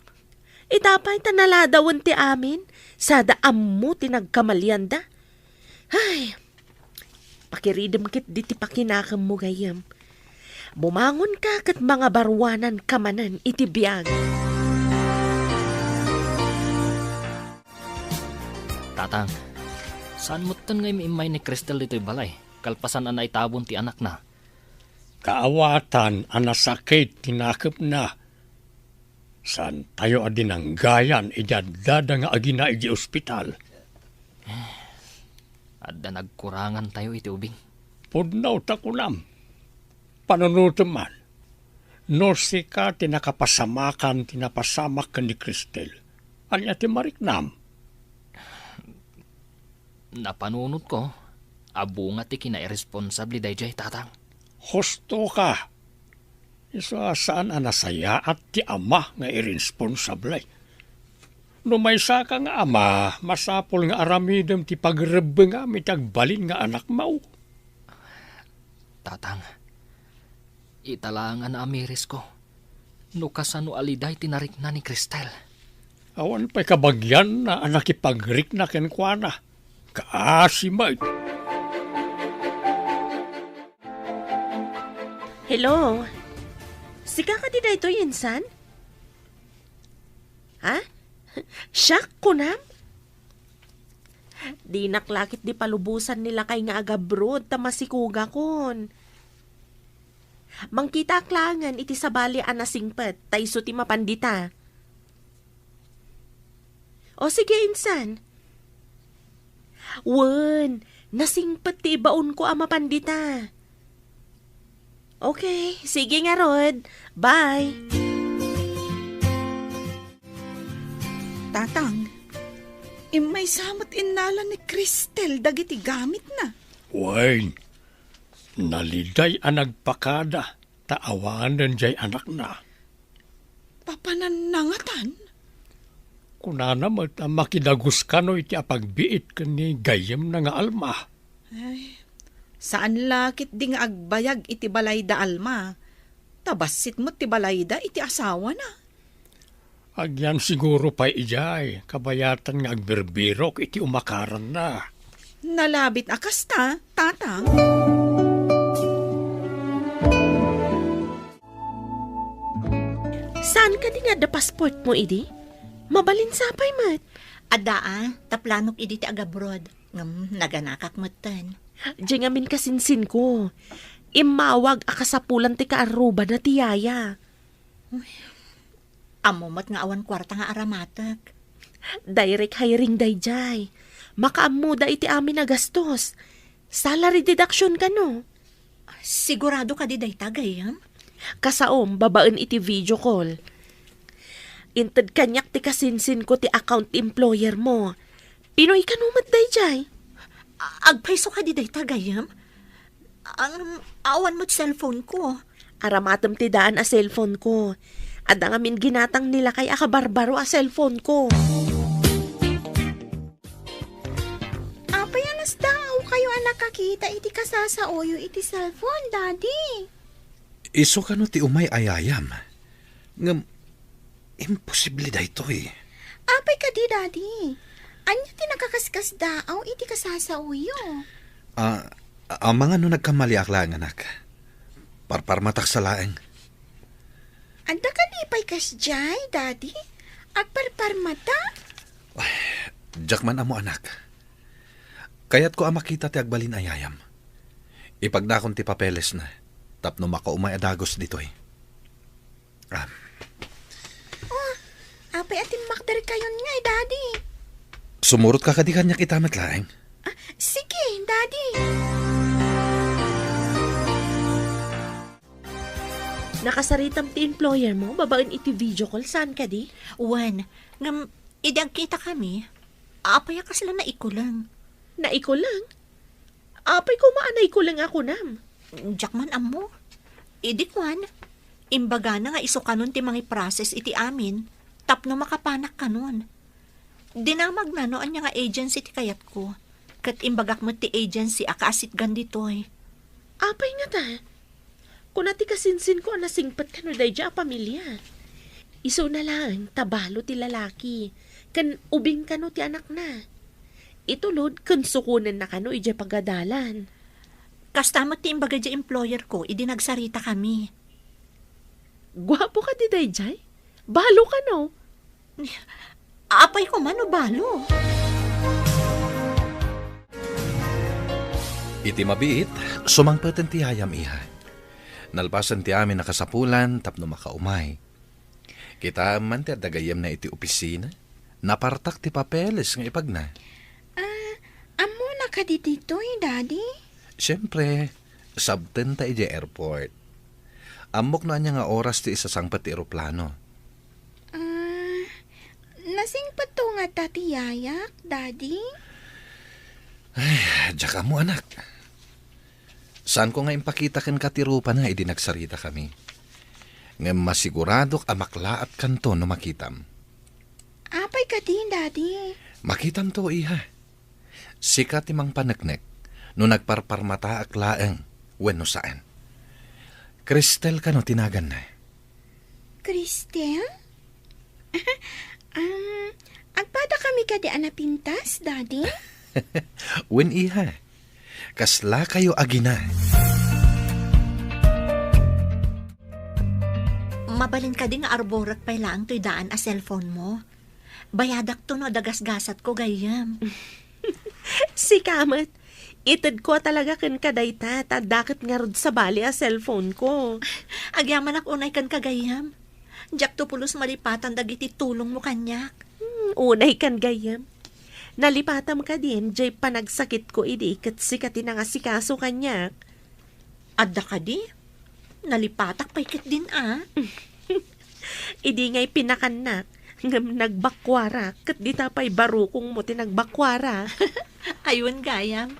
Itapay tanaladawan ti amin, sada ammo tinagkamalyan da. Ay, pakiridem kit di ti pakinakam mo gayam. Bumangon ka kat mga barwanan kamanan iti biyag. Tatang, saan mo tan ngay maimay ni Cristel dito'y balay? Kalpasan na itabon ti anak na. Kaawatan, anasakit, tinakip na. Saan tayo adin ang gayan, idadada nga agina iji ospital. Adda nagkurangan tayo iti ubing. Pudnaw takunam. Panunutuman. No sika tinakapasamakan, tinapasamak ka ni Cristel. Anya ti mariknam. Napanunot ko, abo nga ti kinairresponsabli dayjay tatang. Husto ka. Isa saan anasaya at ti ama nga irresponsable. No may sa ka nga ama, masapol nga aramidem ti pagrebe nga mitagbalin nga anak mo. Tatang, italangan na amiris ko. No kasano aliday tinarik na ni Cristel. Awan pa'y kabagyan na anak ipagrik na kenkwana. Kaasimay. Hello? Sika ka di dayto insan? Ha? Siyak ko nam? Di naklakit di palubusan nila kay nga agabrod ta masikuga kon. Mangkita aklangan iti sabali anasingpet tayso ti mapandita. O sige insan. Wen, nasingpet ti ibaon ko ang mapandita. Okay, sige nga Rod. Bye. Tatang, imay samot innala ni Cristel dagiti gamit na. Wayne, naliday ang nagpakada, taawanan jay anak na. Papananangatan? Kunana mo makidagus ka no iti apagbiit ka ni gayem na nga alma. Ay, saan lakit di nga agbayag iti balay da alma? Tabasit mo ti balay da iti asawa na. Agyan siguro pa ijay, kabayatan nga agberbirok iti umakaran na. Nalabit akasta, tatang. Saan ka di nga da passport mo, idi? Mabalin sapay mat. Ada taplanok idi ti agabrod. Naganakak matan. Diyan amin kasinsin ko. Imawag akasapulan ti kaaruba na ti yaya. Amumat nga awan kwarta nga aramatak. Direct hiring dayjay. Makaamuda iti amin na gastos. Salary deduction ka no. Sigurado ka di day tagayam? Kasaom, babaan iti video call. Inted kanyak ti kasinsin ko ti account employer mo. Pinoy ka numat day jay. Agpaiso ka di day tagayam? Awan mo't cellphone ko. Aramatam ti daan a cellphone ko. At ang amin ginatang nila kay akabarbaro a cellphone ko. Apay anas daw kayo ang nakakita iti kasasaoyo iti cellphone, Daddy. Iso ka no ti umay ayayam. Ngam, imposible da ito eh. Apay ka di, Daddy. Anya ti nakakaskas daaw iti kasasaoyo. Ang mga no nagkamali aklang anak. Parparmatak sa laeng. Anda ka di pa'y kasjay, Daddy? Agparparmata? Jakman amo anak. Kaya't ko makita ti agbalin ayayam. Ipagdakon ti papeles na. Tapno makaumay adagos dito eh. Apay atin makdar kayon nga, Daddy. Sumurot ka kadikan niya kita matlaeng. Sige, Daddy. Nakasaritam ti employer mo, babaan iti video call, saan ka di? Wan, ngam, idang kita kami. Apay ka sila na ikulang. Naiko lang? Apay ko maanay ko lang ako nam. Jakman amo. Idi kwan, imbaga na nga iso kanon ti mga process iti amin, tapno makapanak kanon. Dinamag na no anya nga agency ti kayat ko. Kat imbagak mo ti agency akaasit ganditoy. Apay nga ta. Kung nati kasinsin ko na singpat ka no day dya pamilya. Iso na lang, tabalo ti lalaki. Kan ubing ka no ti anak na. Itulod, kan sukunan na ka no ija pagadalan. Kastamot ti imbaga dya employer ko, idinagsarita kami. Gwapo ka di day jay? Balo ka no? Apay ko man o balo. Iti mabiit, sumangpeten ti hayam iha. Nalpasan ti amin nakasapulan tapno makaumay. Kita man ti adagayam na iti opisina. Napartak ti papeles nga ipag na. Amo na ka di dito, Daddy? Siyempre, sabten ta iti airport. Amok na niya nga oras ti isasangpat ti eroplano. Nasing pato nga tati yayak, Daddy? Ay, diya ka mo anak. Saan ko nga impakita ken katirupa na idinagsarita kami. Nga masiguradok amaklaat kanto no makitam. Apay ka din, Daddy. Makitam to iha. Sikat imang panagnek no nagparparmata aklaeng wenno saan. Cristel ka no tinagan na. Cristel? Agpada kami ka di anapintas, Daddy? Wen iha. Kasla kayo agina. Mabalin ka di nga arborat pay lang to'y daan a cellphone mo. Bayadak to no dagasgasat ko gayam. Si Kamat, itad ko talaga kan kadayta, tadakit nga rod sa bali a cellphone ko. Agyaman ak unay kan kagayam. Jak to pulos malipatan dagiti tulong mo kanyak. Unay kan gayam. Nalipatam ka din, jay panagsakit ko kat sikati na nga si kaso kanyak. Adda ka di? Nalipatak paikit din Idi nga'y pinakanak, ngam nagbakwara, kat di tapay barukong mo tinagbakwara. Ayun gayam.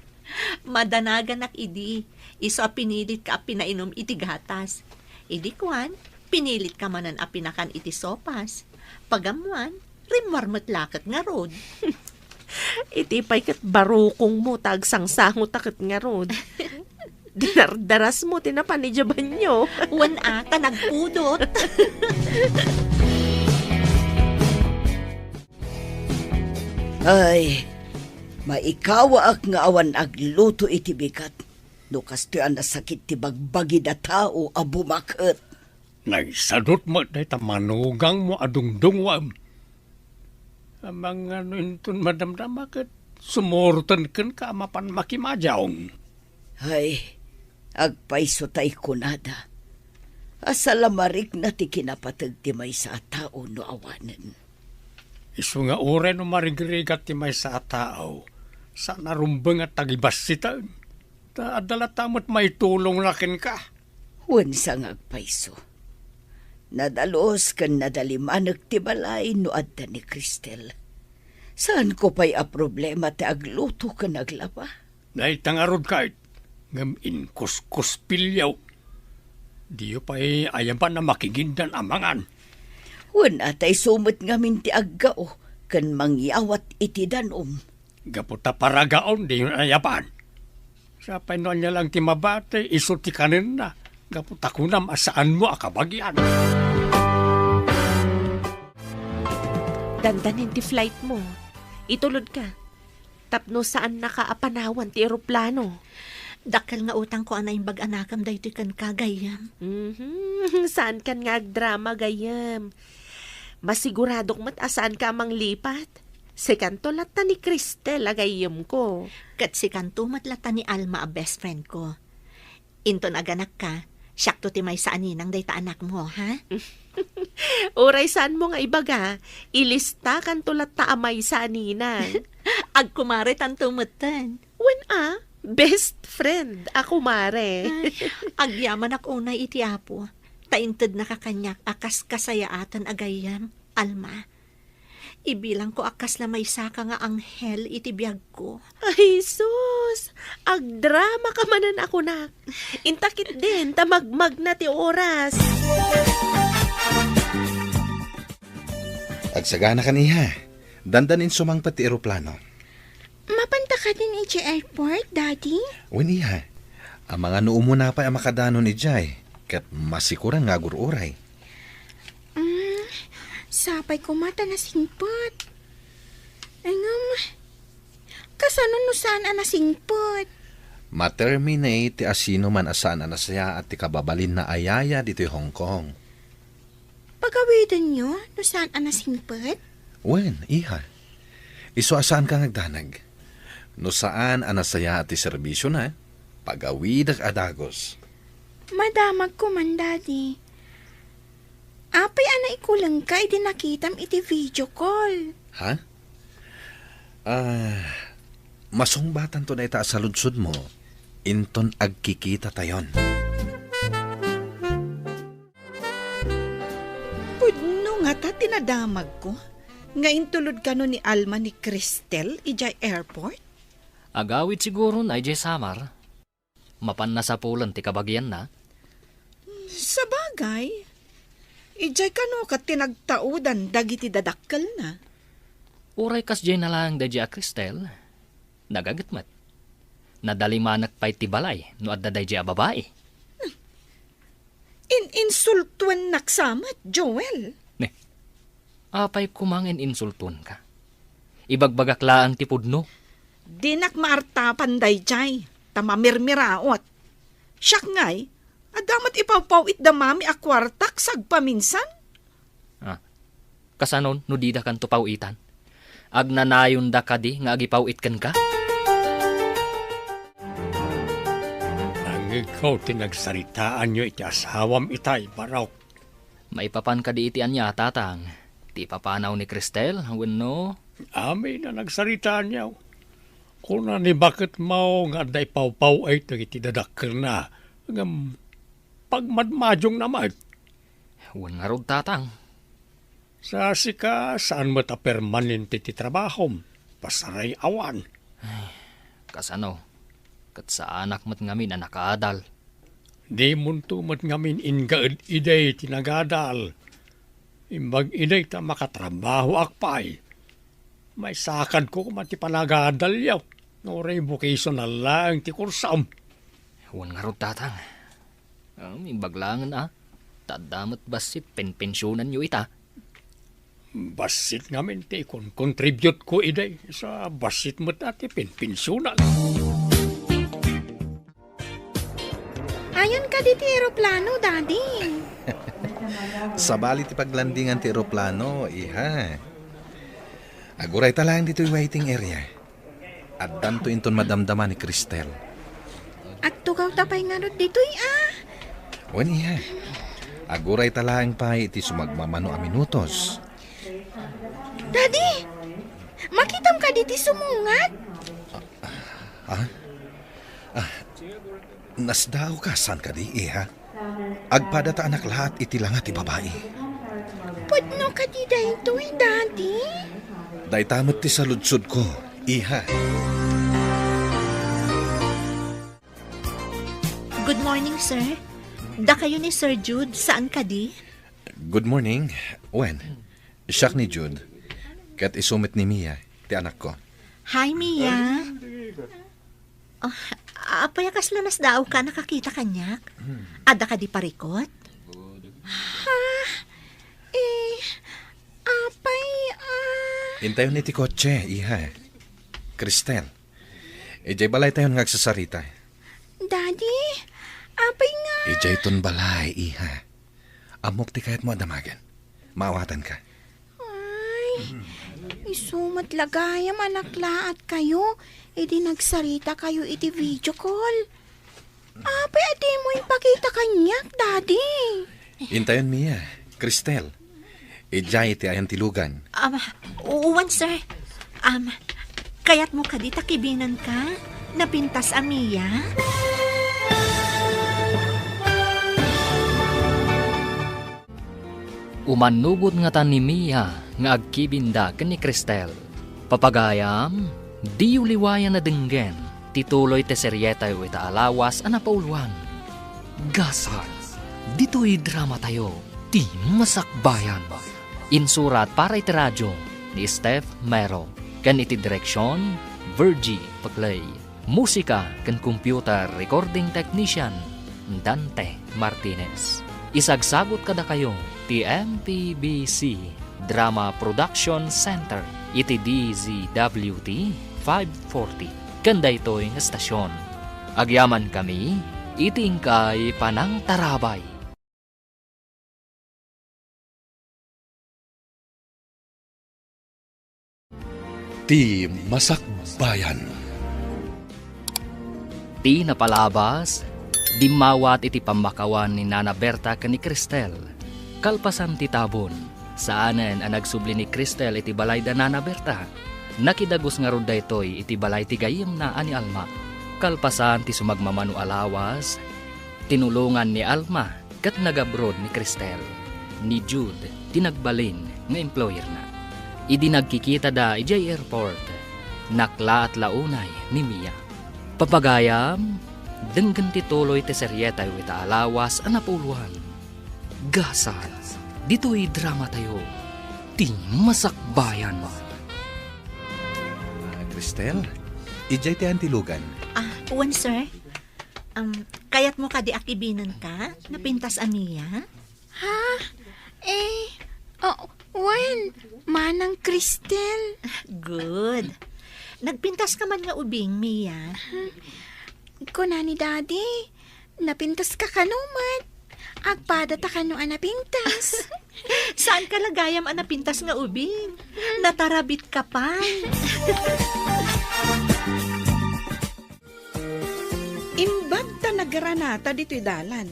Madanagan ak idi. Iso a pinilit ka a pinainom iti gatas. Idi kwan, pinilit ka manan a pinakan iti sopas. Pagamuan, rimwarmat lakat nga rod. Iti pay kat barukong mo tagsangsangot takit nga rod. Dinardaras mo tinapanijaban nyo. Wan ata nagpudot. Ay, maikawa ak nga awan agluto iti bigat. No kasto ang nasakit ti bagbagi da tao a bumaket. Naisadot mo day tamanugang mo adungdungwam. Amang ano intun madamdama kat sumurtan kan ka mapan makimajawng. Ay, agpaiso tay kunada. Asalamarik na ti kinapatag ti may sa tao no awanan. Isu nga ure no marigrigat ti may sa tao. Sa narumbang at tagibasitan. Adala tamot may tulong lakin ka. Wan sa ngagpaiso. Nadalos kan nadalimanag ti balay no adda ni Cristel. Saan ko pa'y a problema ti agluto ka naglaba? Dahil tangarod kahit ngam inkus-kus pilyaw. Diyo pa'y ayan pa na makigindan amangan. Wan atay sumot ngamin ti aggao kan mangyawat iti danom. Gaputa paragaon di yun ayapan. Sa painuan niya lang ti mabate, iso ti kanin na. Gaputa kunam asaan mo akabagyan. Dandanin ti flight mo. Itulod ka. Tapno saan nakaapanawan ti eroplano. Dakal nga utang ko anay bag-anakam daytoy kan kagayam. Saan kan nga drama gayam? Masiguradok matasaan ka mang lipat. Si kanto lata ni Cristel agayam ko. Kat si kanto matlata ni Alma a best friend ko. Inton aganak ka, syakto ti may saaninang dayta anak mo, ha? Oray saan mo nga ibaga, ilista kanto lata amay saaninang. Agkumare tanto matan. When best friend, ako mare. Agyaman ako unay iti apo. Taintad nakakanyak akas kasayaatan agayam, Alma. Ibilang ko akas na may saka nga anghel iti biyag ko. Ay, sus! Agdrama ka manan ako na. Intakit din, tamagmag na ti oras. Agsagana ka niya. Dandanin sumang pati eroplano. Mapanta ka din iti airport, Daddy? Winiha, ang mga noo mo na pa ang makadano ni Jai, kat masikuran nga gururay. Sapay ko mata na singpot. Kasano no saan na singpot? Ma-terminate ti asino man asaan anasaya at ti kababalin na ayaya dito'y Hong Kong. Pagawidan nyo no saan na singpot? Wen, iha. Iso asaan ka ngagdanag? No saan anasaya at ti serbisyo na, pagawidag adagos. Madamag ko man, Daddy. Apay ana ikulang ka, iti nakitam iti video call. Ha? Masungbatan to na ita sa lunsod mo. Inton agkikita tayon. Pudno nga ta tinadamag ko. Nga intulod ka no ni Alma ni Cristel, ijay airport? Agawid siguro na ijay samar. Mapan na sa pulan ti kabagyan na. Sa bagay, ijay ka no kat tinagtaudan dagiti dadakkel na. Uray kas jay na lang da jay a Cristel. Nagagatmat. Nadalimanak pa'y ti balay no adda da jay a babae. Insultuan naksamat, Joel. Apay kumangin insultun ka. Ibagbagaklaan ti pudno. Dinak maarta panday jay, tamamirmiraot. Siyak ngay, adamat ipawpawit da mami akwartak sagpaminsan. Kasanon no di da kan tupawitan. Agnanayon da kadi nga agipawit kan ka. Ang ikaw tinagsaritaan nyo iti asawam itay, Barok. Maipapan ka di iti anya tatang. Ti papanaw ni Cristel, wenno. Amin na nagsaritaan niya. Kung ni bakit mo nga day pawpaw ay iti dadakkel na. Ngam pagmadmadyong naman. Wen nga rod tatang. Sa sika, saan mo ta permanente ti trabahom? Pasaray awan. Kasano? Kat sa anak mat ngamin na nakaadal. Di munto mat ngamin ingaed iday tinagadal. Imbag iday ta makatrabaho akpay. May sakad ko kumati panagadal yaw. Noray vocational lang ti kursam. Wen nga rod tatang. Imbaglangan Tadamat basit pensyunan nyo ita. Basit ngamin ti kon contribute ko iday sa basit mo ati pensyunan. Ayon ka di ti aeroplano, Daddy. Sabali ti paglandingan ti eroplano, iha. Aguray talang dito yung waiting area. At danto inton madamdama ni Cristel. At tugaw tapay nga ron dito'y Wan iha. Aguray talang pa iti sumagmamano a minutos. Daddy, makitam ka diti sumungat. Nasdao ka, saan ka di, iha? Agpada ta anak lahat iti lang ti babae. Pudno ka di daytoy, Daddy? Daytamot ti saludsod ko, iha. Good morning, sir. Da kayo ni Sir Jude, saan ka di? Good morning. Wen, siyak ni Jude. Kat isumit ni Mia, ti anak ko. Hi, Mia. Oh, apayakas lanas daw ka, nakakita kanyak. Ada ka di parikot? Intayon ni ti kotse, iha. Cristel. Ijay balay tayo ngagsasarita. Daddy, apay nga. Ijay ton balay, iha. Amok ti kahit mo adamagan. Maawatan ka. Ay, isumat lagayam anak laat kayo. Di nagsarita kayo iti video call. Apay, adi mo ipakita kanyak, Daddy. Intayon Mia, Cristel. Ijay ti ayan tilugan. Uwan, sir. Kayat mo ka di takibinan ka? Napintas a Mia? Umanugod nga tan ni Mia nga agkibinda ken ni Cristel. Papagayam, di uliwayan na denggen, tituloy te seryeta yu ita alawas ana pauluan. Gasar, dito'y drama tayo, ti masakbayan. Insurat para iti radyo ni Steph Mero, ken iti direksyon, Virgie Paglay. Musika ken computer recording technician, Dante Martinez. Isagsagot kada kayo ti MPBC Drama Production Center iti DZWT 540 kanda ito'y estasyon. Agyaman kami iti ingkay Panang Tarabay. Ti Masakbayan. Ti napalabas, dimawat iti pamakawan ni Nana Berta ken ni Cristel. Kalpasan ti tabon, saanen ang nagsubli ni Cristel iti balay da Nana Berta. Nakidagos nga rod daytoy iti balay ti gayem na ani Alma. Kalpasan ti sumagmamano alawas, tinulungan ni Alma kat nagabrod ni Cristel. Ni Jude, tinagbalin nga employer na. Idi nagkikita da ijay airport, nakla at launay ni Mia. Papagayam, denggan tituloy te seryeta yu ita alawas anapuluhan. Gasal, dito'y drama tayo, ti masakbayan. Cristel, ijay ti antilugan. Uwan, sir. Kayat mo ka di akibinan ka? Napintas a Mia? Wen, manang Cristel. Good. Nagpintas ka man nga ubing, Mia. Kuna ni Daddy, napintas ka kanumat. Agpada ta kanu anapintas. Saan ka lagayam ang napintas nga ubing? Natarabit ka pa. Imbag ta nagranata dito'y dalan.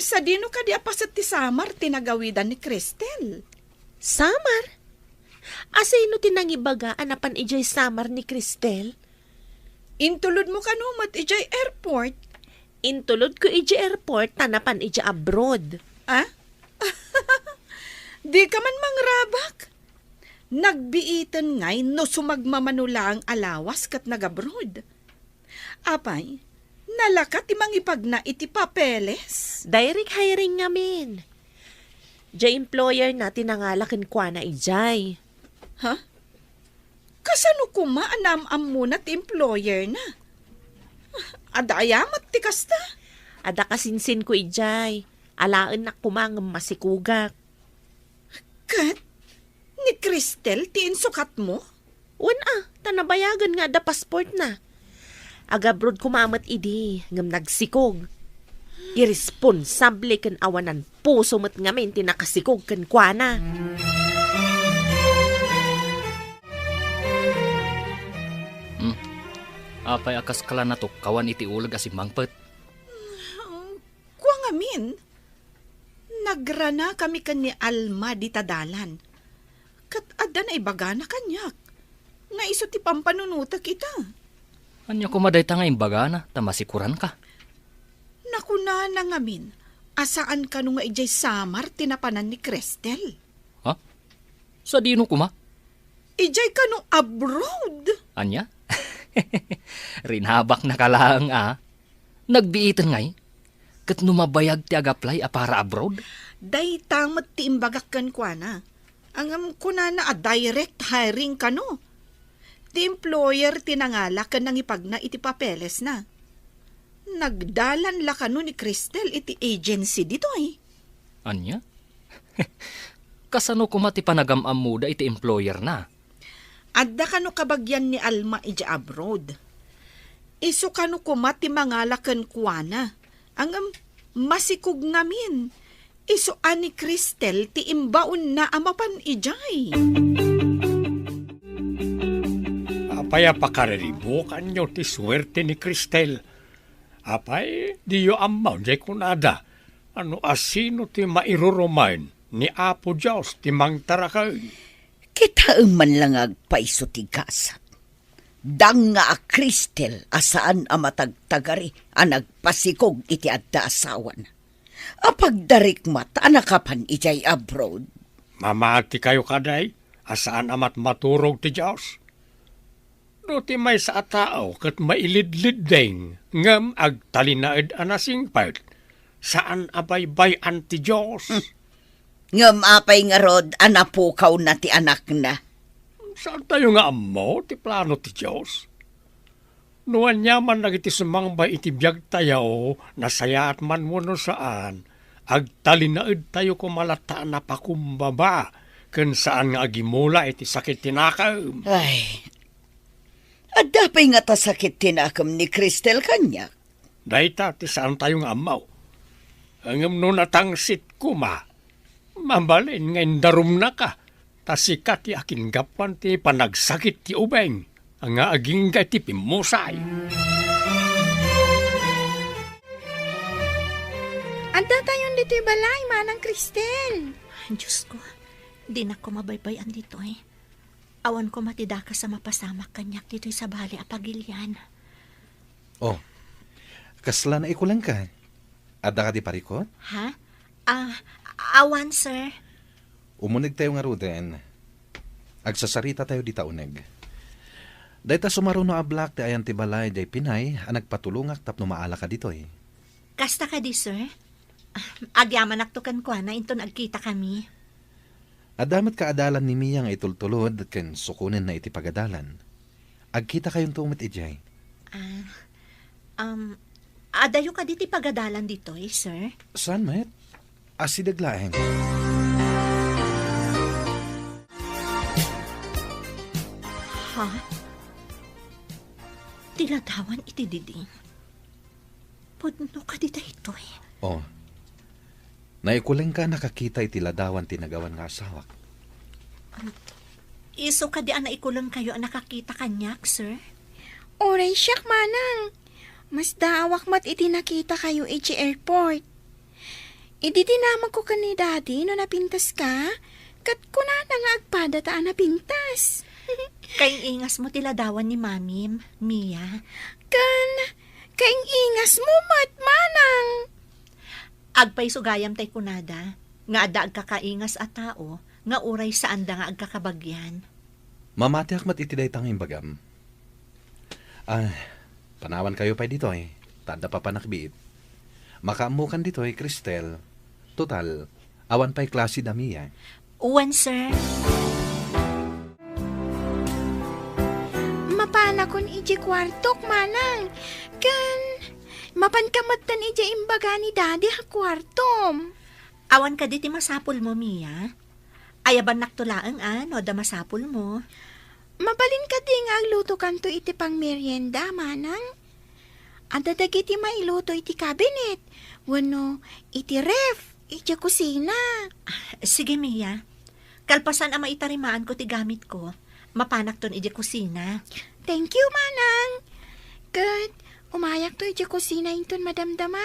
Sa dino ka di apaset ti Samar tinagawidan ni Cristel. Samar? Asino tinangibaga anapan ijay Samar ni Cristel? Intulod mo kanumat ijay airport. Intulod ko ijay airport tanapan ijay abroad. Di ka man mangrabak. Nagbiitan ngay no sumagmamanula ang alawas kat nagabroad. Apay, nalakat imang ipag na iti papeles. Direct hiring ngamin. Jay employer na tinangalakin kwa na ijay. Kasano kuma anam-am muna ti employer na? Adayamat ti kasta. Ada kasinsin ko ijay. Alaan na kumangam masikugak. Kat, ni Cristel ti insukat mo? Tanabayagan nga da passport na. Agabrod kumamat idi, ngam nagsikog. Irresponsable kan awanan puso mat ngamin tinakasikog kan kuana. Apay akas kala na to, kawan iti ulag asimang pet. Kwa ngamin, nagrana kami kan ni Alma di tadalan. Kat ada na ibaga na kanyak. nga iso ti pampanunuta kita. Anya kumaday ta nga imbaga na, tamasikuran ka. Nakuna na ngamin, asaan ka nung nga ijay samar tinapanan ni Cristel? Ha? Sa dino kuma? Ijay ka nung abroad. Anya? Rinhabak na kalaang Nagbiitan ngay. Kat numabayag ti agaplay para abroad? Day tamat ti imbagakan kwa na. Ang kuna na direct hiring ka no. Ti employer tinangala ka nang ipagna iti papeles na. Nagdalan la ka no ni Cristel iti agency dito eh. Anya? Kasano kumati panagam-am muda iti employer na? Adda ka no kabagyan ni Alma ija abroad. Iso ka no kumati mangalakan kwa na. Ang masikog ngamin. Iso ani Cristel ti imbaon na amapan ijay. Apay pakariribo kanyo ti swerte ni Cristel. Apay, diyo amaw jay kunada. Ano asino ti mairurumain ni Apo Diyos ti mangtarakay. Kita man lang agpaiso ti gasat. Dang nga a Cristel asaan amatagtagari nagpasikog iti adda asawan. Apagdarik mat anakapan ijay abroad. Mamati kayo kaday, asaan amat maturog ti Diyos. No ti may sa tao kat mailidlid deng, ngam agtalinaid anasingpad, saan abaybay anti Diyos. Ngam apay nga rod anapukaw na ti anak na. Saan tayo nga amo, ti plano ti Diyos? Nuan niya man nagiti sumangbay iti biyag tayo, nasayaat man mo no saan, agtalinaid tayo kumalataan na pakumbaba, kun saan nga agimula iti sakit tinakam. Ay, adapay nga ta sakit tinakam ni Cristel kanya. Dahita ti saan tayo nga amaw. Angam no natangsit kuma, mabalin ngayon darum na ka, tasikat ti akin gapan ti panagsakit ti ubeng, ang nga aging ti pimusay. Anda tayon dito balay, manang Cristel. Diyos ko, di na ko mabaybayan dito eh. Awan ko matidaka sa mapasamak kanyak dito sa bali apagilyan. Oh, kasla na ikulang ka. Adda ka di parikot? Ha? Awan, sir. Umunig tayo nga ruden. Agsasarita tayo di tauneg. Dahita sumaruno ablak ti ayan ti balay day Pinay nagpatulungak tapno maala ka dito eh. Kasta ka di, sir. Agyaman aktukan ko na inton agkita kami. Adamat ka adalan ni Mia nga itultulod ken sukunin na iti pagadalan. Agkita kayong tumit ijay. Adayo ka diti pagadalan dito eh, sir. Saan met? Asidaglaeng. Ha? Tiladawan iti diding. Pudno ka dita ito eh. Oh. Naikuling ka nakakita itiladawan tinagawan nga asawak. Iso ka di naikulang kayo nakakita kanyak, sir? Oray siyak, manang. Mas daawak mat iti nakita kayo iti airport. Iti tinamag ko ka ni daddy no napintas ka. Kat kuna na nga agpada taan napintas. Kaing ingas mo tiladawan ni Mamim, Mia. Kaing ingas mo mat, manang. Agpay sugayam tay kunada, nga ada agkakaingas a tao, nga uray saan da nga agkakabagyan. Mamati akmat itiday tang imbagam. Panawan kayo pa dito eh. Tanda pa panakbiit. Makaamukan dito eh, Cristel. Total, awan pa'y klase dami eh. Uwan, sir. Mapana kon iji kwartok, manang. Mapankamatan iji imbaga ni daddy ha kwartom. Awan ka diti masapul mo, Mia. Ayaban naktulaang no da masapul mo. Mabalin ka di nga agluto kanto iti pang merienda, manang. Anda dagiti mailuto iti cabinet. Wano, iti ref, iti kusina. Sige, Mia. Kalpasan ang maitarimaan ko ti gamit ko. Mapanak ton iti kusina. Thank you, manang. Good. Umayak to iti kusina inton madamdama.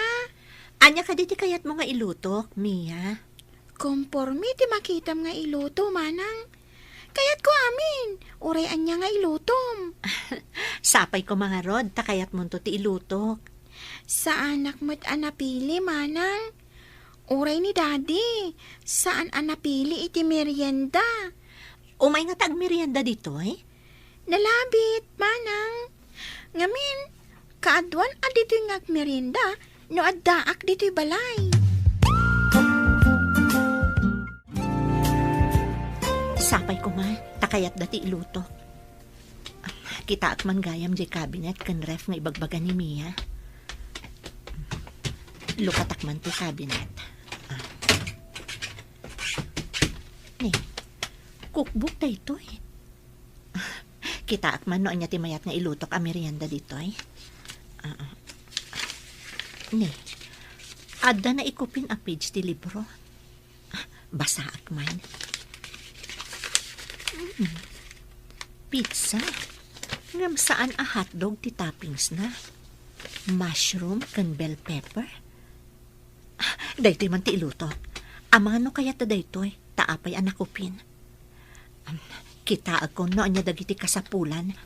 Anya ka diti kayat mo nga iluto, Mia? Kompormi ti makitam nga iluto, manang. kayat ko amin. Uray anya nga ilutom. Sapay ko mga rod, takayat mo to ti ilutok. Sa anak mo't anapili, manang. Uray ni daddy, saan anapili iti merienda? Umay nga tag merienda dito eh. Nalabit, manang. Ngamin, kaadwan adito'y ngag merienda, no addaak dito'y balay. Sapay ko man, takayat dati ilutok. Kita at man gayam di cabinet kan ref nga ibagbaga ni Mia. Lukatak man ti cabinet. Ni, cookbook da ito eh. Kita at man noon niya ti mayat nga ilutok ang merienda dito eh. Ni, adda na ikupin a page ti libro. Basa at man. Pizza. Ngam saan a hotdog ti toppings na? Mushroom kan bell pepper? Daytoy man ti iluto. Amano kaya ta daytoy, taapay anakupin. Kita ako no anya dagiti kasapulan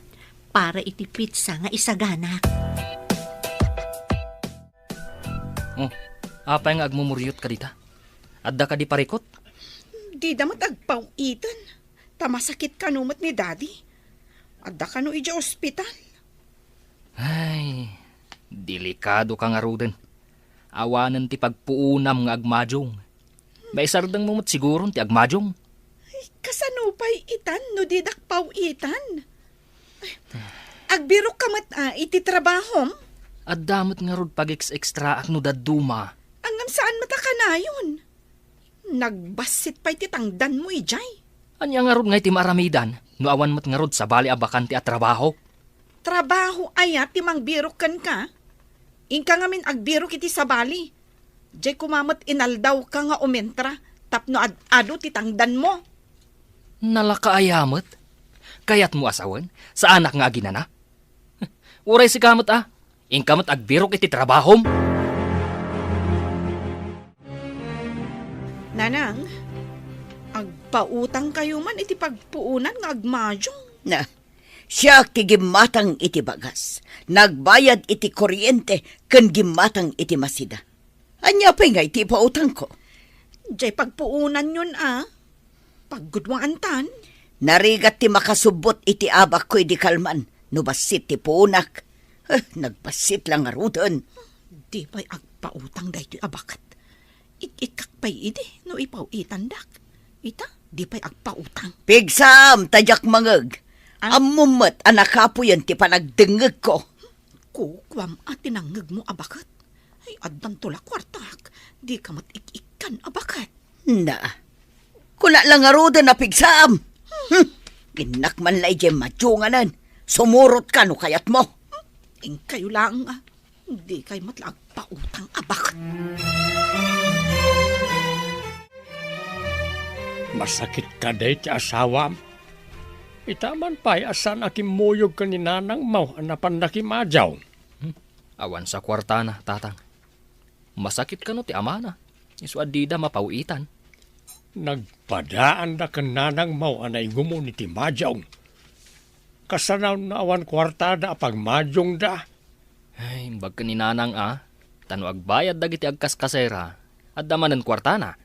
para iti pizza nga isaganak. Oh, apay nga agmumuryot ka dita? Adda ka di parikot? Di damat agpawitan. Tamasakit ka numot ni daddy. Adda ka no ija ospital. Ay, delikado ka nga ruden. Awanan ti pagpuunam nga agmadyong. Maisardang mo siguro ti agmadyong. Ay, kasanupay itan no didak pawitan. Agbiro ka mat iti trabahom. Addamot nga rod pag-extra akno daduma. Angam saan mata ka na yun? Nagbasit pa iti tangdan mo ijay. Anya nga rod nga iti maramidan, no awan mat nga rod sa bali abakan ti atrabaho. Trabaho ayat ti mangbirok kan ka. Inka nga min agbirok iti sabali. Diyay kumamot inaldaw ka nga umentra, tapno ado ti tangdan mo. Nalakaayamot? Kayat mo asawan, sa anak nga ginana? Uray si kamot Inkamot agbirok iti trabahom. Nanang, agpautang kayo man iti pagpuunan nga agmadyong. Na, siya kigimatang iti bagas. Nagbayad iti kuryente ken gimatang iti masida. Anya pa nga iti pautang ko. Diyay pagpuunan yun Paggudwaan tan. Narigat ti makasubot iti abak ko iti kalman. No basit ti punak. Nagbasit lang arudan. Di pa'y agpautang dahito abakat. Ikakpay iti no ipauitan dak. Ita, di pa'y agpautang. Pigsam, tadyak mangag. Amumat anakapuyan ti panagdengeg ko. Kukwam at tinangag mo abakat. Ay, addan tula kwartak. Di ka mat ikikan abakat. Na, kuna lang arudan na pigsam. Ginak man lay jem madyunganan. Sumurot ka no kayat mo. Kayo lang Hindi kayo matlag pautang abakat. Masakit ka day ti asawam. Itaman pa'y asan akim muyog ka ni nanang mau anapan nakimadyaw. Awan sa kwarta na, tatang. Masakit ka no ti ama na. Isu adida mapawitan. Nagpadaan da ka nanang mau anay gumo ni ti madyaw. Kasanaw na awan kwarta da apag madyong da. Ay, bag ka ni nanang tano agbayad dagiti agkaskasera. At damanan kwarta na.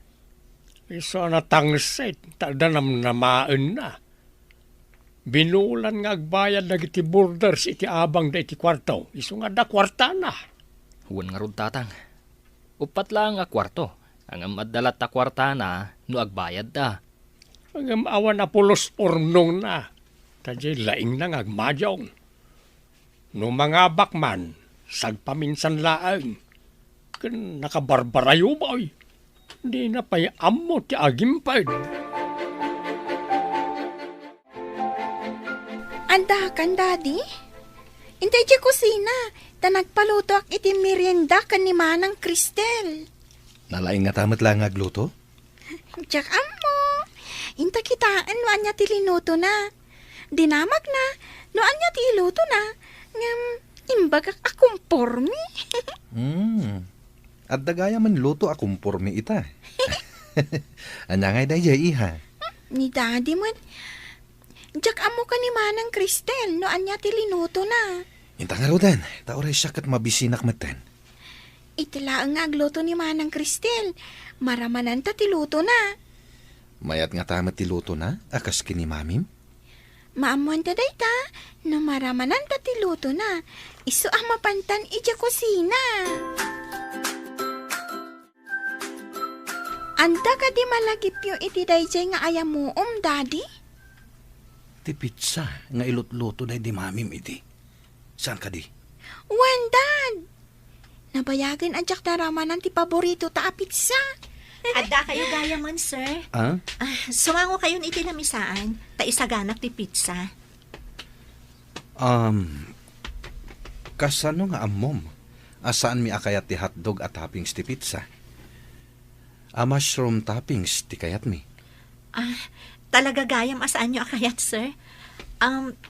Iso na tangset, tada namaan na. Binulan nga agbayad dagiti borders iti abang da iti kwarto. Iso nga da kwarta na. Huwan nga rod tatang. Upat lang nga kwarto. Ang amadalat ta kwarta na, no agbayad da. Ang awan na pulos ornong na. Tadjay laing na ngagmadyaw. No mga bakman, sagpaminsan laang. Kan nakabarbarayo boy. Di na pa'y amo ti agimpad. Anda kan, daddy? Intay di kusina, ta nagpaluto ak iti merienda kan ni Manang Cristel. Nalaing nga tamat lang agluto? Diyak amo, inta kitaan no anya ti linuto na. Dinamag na, no anya ti iluto na, ngam imbagak akumpormi. At dagaya man luto akumpurmi ita. Anya ngay daya iha. Ni daddy mo, Jak amo ka ni Manang Cristel, no anya ti linuto na. Inta nga rodan, taoray siya kat mabisinak maten. Itilaang nga agluto ni Manang Cristel. Maramanan ta ti luto na. Mayat nga tama ti luto na, akas kini mamim. Maamuan ta day ta, no maramanan ta ti luto na. Isu mapantan ija kusina. Anda ka di malagip yung iti dayjay nga ayam mo, daddy? Ti pizza nga ilutluto na di mamim iti. Saan ka di? Wan, Dad! Nabayagan adyak taramanan ti paborito ta a pizza. Adda kayo gaya man, sir. Ah? Sumango kayo iti namisaan, ta isaganak ti pizza. Kasano nga amom? Asaan mi akayat ti hotdog at toppings ti pizza? Mushroom toppings ti kayat mi. Talaga gayam asaan nyo akayat, sir?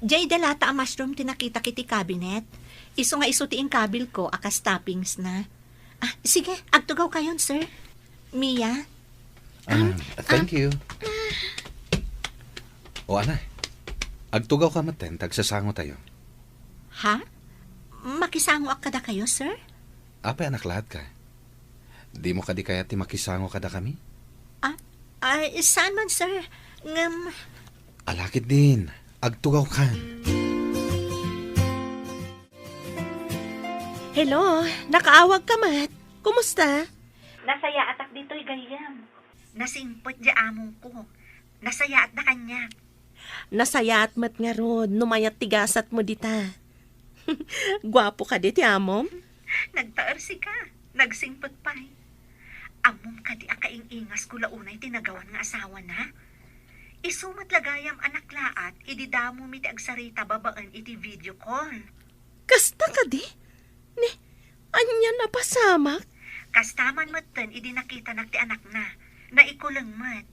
Jay dalata ang mushroom tinakita kiti cabinet. Iso nga iso ti kabil ko, akas toppings na. Sige, agtugaw kayon, sir. Mia? Thank you. O ana, agtugaw ka maten, tagsasango tayo. Ha? Makisango ak kada kayo, sir? Apa anak lahat ka? Di mo kadi kaya ti makisango kada kami? Saan man, sir? Alakit din, agtugaw ka. Hello, nakaawag ka, Mat. Kumusta? Nasaya atak dito'y gayam. Nasimpot di amo ko. Nasaya at na kanya. Nasaya at mat nga rod, numayat tigasat mo dita. Gwapo ka di, ti amom? Nagtaarsi ka. Nagsimpot pa'y. Amom ka di akaingas ko launay tinagawan nga asawa na. Isumat lagayam anak laat, ididamo mi ti agsarita babaan iti video call. Kasta ka di? Ni, anya na pasamak? Kastaman matan, idi nakita nak ti anak na. Naikulang mat.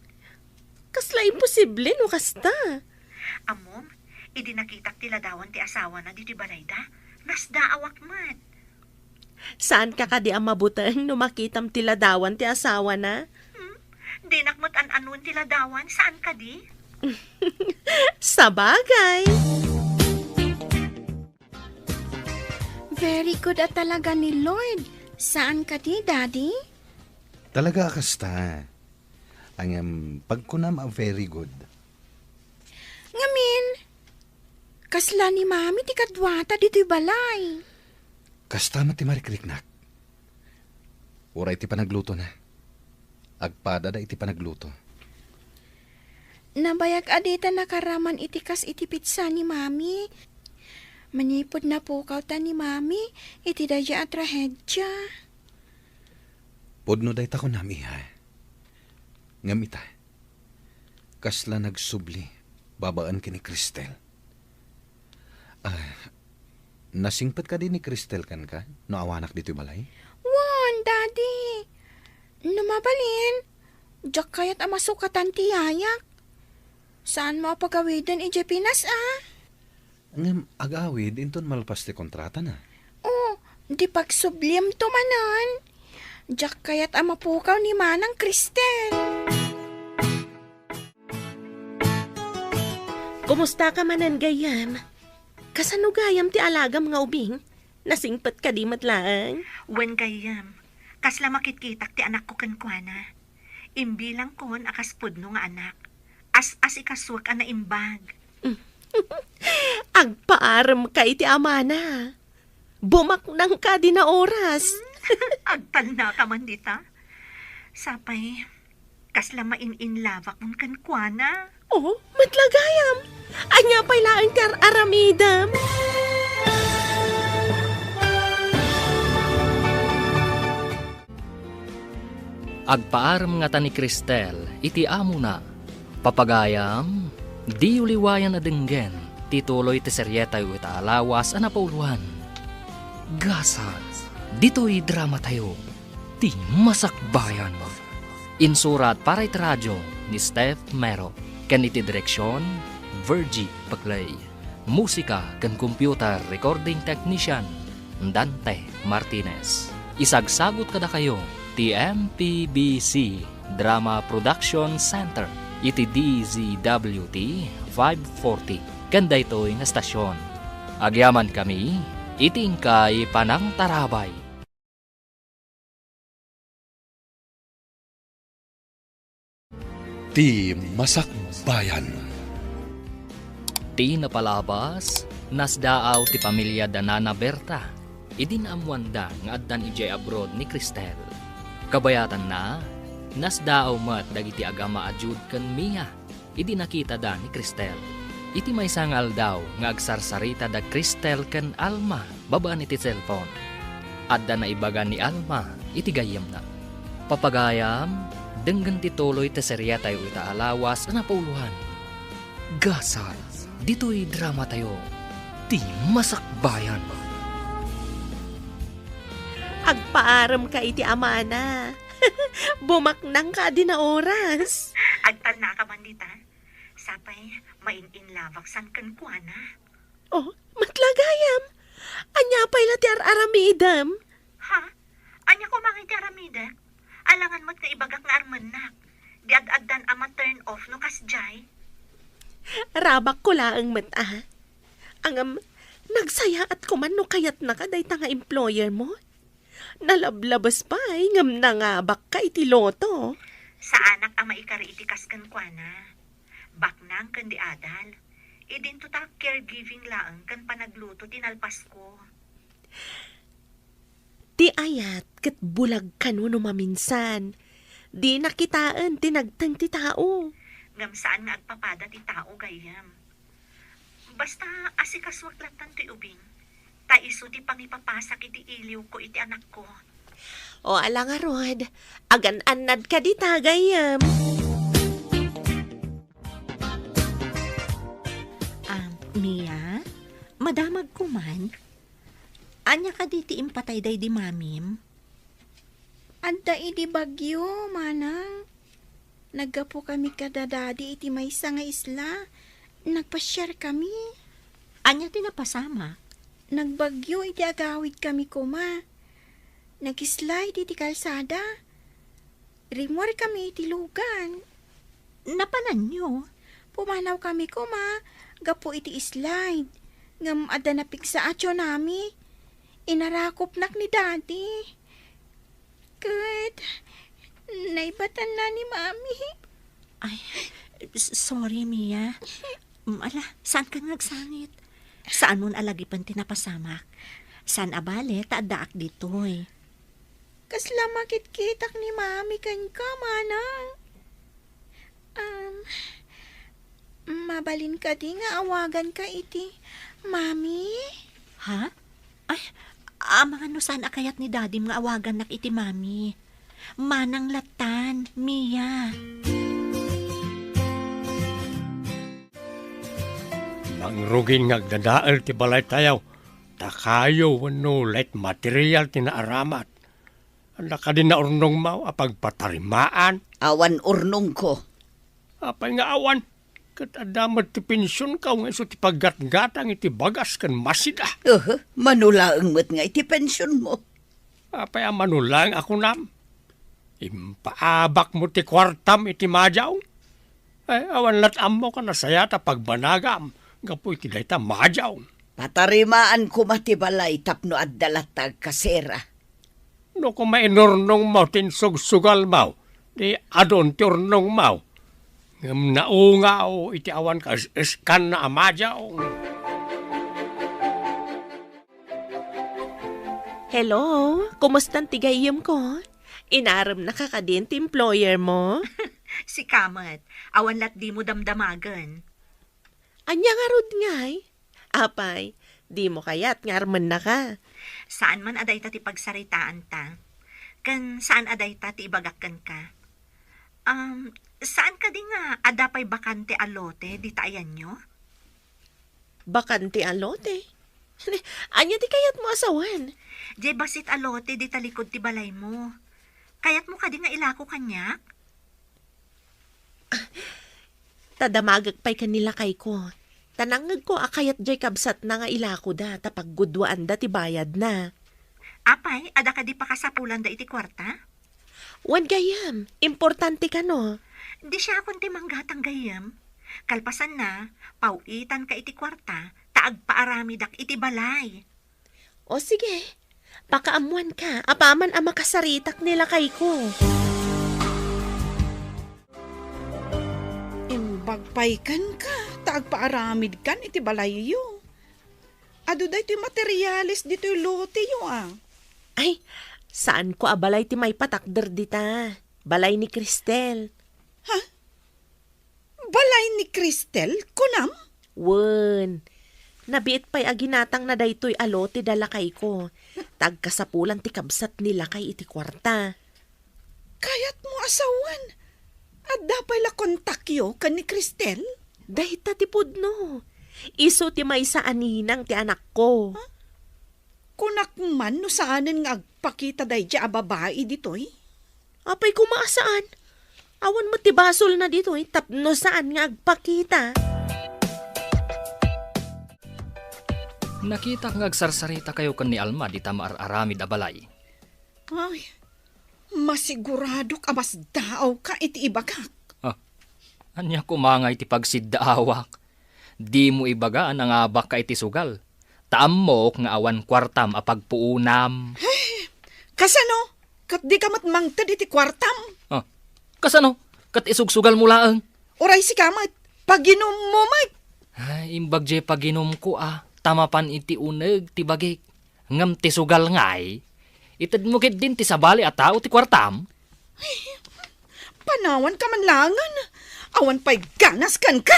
Kasla imposible no kasta. Amom, idi nakita ti ladawan ti asawa na di ti balayda. Nasdaawak mat. Saan ka di ang mabutang no makitam ti ladawan ti asawa na? Di nakmat an-anon ti ladawan, saan ka di? Sa bagay. Very good at talaga ni Lord. Saan ka di, Daddy? Talaga kasta. Ang pagkunam a very good. Ngamin, kasla ni Mami ti kadwata dito'y balay. Kasta mati marikriknak. Uray ti panagluto na. Agpada da iti panagluto. Nabayag adita nakaraman itikas iti pizza ni Mami. Manipod na pukaw ta ni Mami, iti dadya at trahedya. Podno day ta ko nami ha. Ngamita. Kasla nagsubli, babaan kini Cristel. Nasingpat ka din ni Cristel kan ka, no awanak dito balay? Wan, Daddy. Numabalin. Diyak kayat amasukatan ti yayak. Saan mo pagawidan ije Pinas, Ngam agawid, inton malpas ti kontrata na. Oh, di pagsublim to manan. Diyak kayat amapukaw ni Manang Cristel. Kumusta ka manan gayam? Kasano gayam ti alagam nga ubing? Nasingpat ka di matlaang? Wen gayam, kasla makitkitak ti anak ko kankwana. Imbilang kon akas pudno nga anak. As ikaswak ana imbag. Agpaaram ka iti amana. Bumaknang ka di na oras. Agtal na ka man dita. Sapay, kasla main-inlavak mong kankwana. Oh, matlagayam. Anya pa'y laang kar aramidam. Agpaaram nga ta ni Cristel, iti amo na. Papagayam, di uliwayan na denggen, tituloy ti seryeta yu itaalawas a napauluhan. Gasa, dito'y drama tayo, ti masakbayan. Insurat para iti radyo ni Steph Mero, ken iti direksyon, Virgie Paglay. Musika ken computer recording technician, Dante Martinez. Isagsagot kada kayo, ti MPBC Drama Production Center, iti DZWT 540. Ganda ito nga stasyon. Agyaman kami, itingkay panang tarabay. Ti Masakbayan. Ti napalabas, nasdaaw ti pamilya da Nana Berta. Idinamwanda nga addan ijay abroad ni Cristel. Kabayatan na, nasdaaw mat dagiti agama ajud ken Mia. Idi nakita da ni Cristel. Iti may sangal daw nga agsarsarita da Cristel ken Alma babaan iti cellphone. Adda na ibaga ni Alma iti gayam na. Papagayam, denggan ti tuloy ti serya tayo itaalawas na pauluhan. Gasal, dito'y drama tayo. Ti Masakbayan. Agpaaram ka iti amana. Bumaknang ka din na oras. Agtal na ka man dita. Sapay, main-inlavak san kan kuana. Oh, matlagayam. Anya pa'y lati aramidam. Ha? Anya ko mga iti aramida? Alangan mo't nga ibagak nga armanak. Di ad-addan ama turn off no kasjay. Rabak ko laang mata. Nagsaya at kumano kayat na ka day nga employer mo. Nalablabas pa ngam na nga bak ka iti loto. Sa anak ama ikari itikas kan kuana. Baknang kan di adal. Idin to ta caregiving laang kan panagluto tinalpas ko. Ti ayat ket bulag kanuno maminsan. Di nakitaan tinagtang ti tao. Ngam saan nga agpapada ti tao gayam. Basta asikaswag lang tanto'y ubing. Taiso ti pangipapasak iti iliw ko iti anak ko. O ala nga Rod, agan-anad ka di tagayam. Mia, madamag ko man. Anya ka di ti impatay day di mamim? Adda iti bagyo, manang. Naggapo kami kadadadi iti maysa nga isla. Nagpasyar kami. Anya ti napasama? Nagbagyo iti agawid kami kuma. Nag-slide iti kalsada. Rimor kami iti lugan. Napanan nyo? Pumanaw kami kuma. Gapo iti slide. Ngam adda na piksa atyo nami. Inarakop nak ni daddy. Kat, naibatan na ni mami. Ay, sorry Mia. Ala, saan ka nagsangit? Saan mo alagi pan tinapasamak? Saan abale, taadaak ditoy? Kasla makit-kitak ni mami kan ka, manang. Mabalin ka di nga awagan ka iti. Mami? Ha? Ay, mga no saan akayat ni daddy mga awagan nak iti mami. Manang latan, Mia. Mangrugin ngagdadaal ti balay tayaw. Takayo wano light material tinaaramat. Anda ka din na urnong mau apag patarimaan. Awan urnong ko. Apay nga awan. Kat adamat ti pensyon ka nga iso ti paggatgatang iti bagas kan masida. Manulaang mo't nga iti pensyon mo. Apay manulang ako nam. Impaabak mo ti kwartam iti majaw. Ay awan latam mo ka nasaya ta pagbanagam. Gapoy ti dayta majaw. Patarimaan ko matibalay tapno at dalatag kasera. No kung mainurnong mo tinsugsugal mo. Di adon ti urnong mo. Ngam naunga o iti awan ka iskan na amaja o. Hello, kumustan tigayim ko? Inaram na ka din ti employer mo? Si Kamat, awan lat di mo damdamagan. Anya nga rod ngay? Apay, di mo kaya't ngarman na ka. Saan man aday ta ti pagsaritaan ta? Kan saan aday ta ti ibagakan ka? Saan ka di nga adapay bakante alote di tayan nyo? Bakante alote? Anya di kayat mo asawan? Di basit alote di talikod ti balay mo. Kayat mo ka di nga ilako kanyak? Tadamagag pa'y kanila kay ko. Tanangag ko akayat jay kabsat na nga ilako da tapag gudwaan da ti bayad na. Apay, ada ka di pa kasapulan da iti kwarta? Wan gayam, importante ka no. Di siya akong ti manggatang gayam. Kalpasan na, pauitan ka iti kwarta, taag paaramidak iti balay. O sige, pakaamuan ka, apaman ang makasaritak nila kay ko. Imbagpaykan ka, taag paaramid kan iti balayo. Ado da iti materialis dito yung lote yo Ay, saan ko abalay ti may patakder dita? Balay ni Cristel. Balay ni Cristel, kunam? Wen, nabiit pa'y aginatang na daytoy alo ti dalakay ko. Tagkasapulan ti kabsat nila kay iti kwarta. Kayat mo asawan. At dapay la kontakyo kan ni Cristel? Dahita ti pudno. Iso ti may sa aninang ti anak ko. Kunak man no saanen nga agpakita day a babae ditoy? Apay kumaasaan? Awan mo ti basol na dito tapno saan nga agpakita. Nakita nga agsarsarita kayo kan ni Alma di tamaar-aramid a balay. Ay, masigurado ka mas daaw ka iti ibagak. Anya kumangay ti pagsiddaawak. Di mo ibagaan ang abak ka iti sugal. Taamok nga awan kwartam a pagpuunam. Kasano? Kat di ka matmangtad iti kwartam? Kasano? Kat isugsugal mo laang. Oray si kamat, paginom mo mat. Ay, imbagje paginom ko Tamapan iti uneg ti bagik. Ngam ti sugal ngay. Itad mo kit din ti sabali a tao ti kwartam. Panawan ka man langan. Awan pa'y ganas kan ka.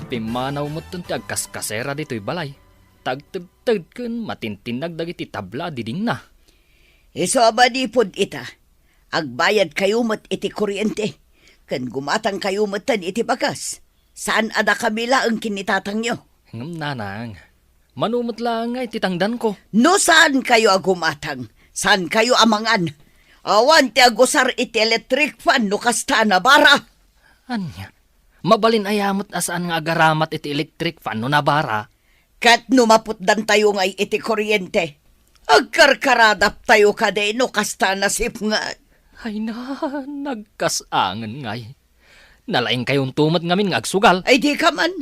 Pimanaw mo ti agkaskasera dito'y balay. Tagtagtag kun matintinag dagiti tabla diding na. Iso abadipod ita. Agbayad kayo mat iti kuryente. Kan gumatang kayo matan iti bakas. Saan ada kabila ang kinitatang nyo? Ngam nanang. Manumot lang nga iti tangdan ko. No saan kayo agumatang? Saan kayo amangan? Awan ti agusar iti electric fan no kasta na bara. Anya? Mabalin ayamot asaan nga agaramat iti electric fan no nabara. Kat numaputdan tayo ngay iti kuryente. Agkarkaradap tayo kade no kasta na sipngat. Ay na, nagkasangan ngay. Nalaing kayong tumat ngamin nga agsugal. Ay di ka man,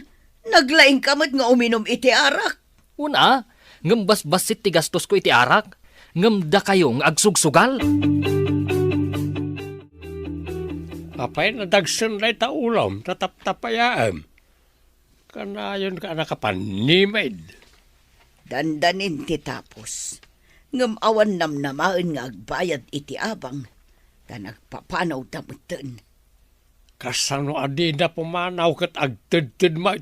naglaing kamat nga uminom iti arak. Una, ngambas-basit ti gastos ko iti arak. Ngamda kayong agsugsugal. Apay nadagsan na ita ulam, tatap-tapayaan. Kanayon ka nakapanimid. Dandanin ti tapos. Ngam awan namnamaan nga agbayad iti abang. Ta nagpapanaw damutan. Kasano adi na pumanaw kat agtid-tid ma.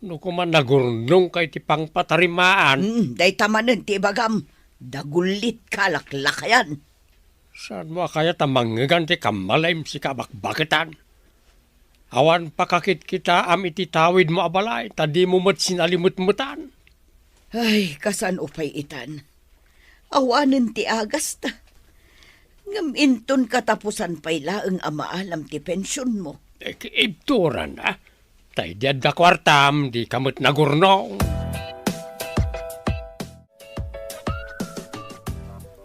No kuman nagurnong kay ti pangpatarimaan. Day tamanan ti bagam. Dagulit kalaklakayan. Saan mo kaya tamangagan ti kamalaym si kabakbakitan? Awan pakakit kita am iti tawid mo abalay, tadi mo mat sinalimut-mutan. Ay, kasan upay itan. Awanin ti agas ta. Ngaminton katapusan pa'y laeng amaalam ti pensyon mo. Ibturan na. Tay diad da kwartam, di kamot nagurnong.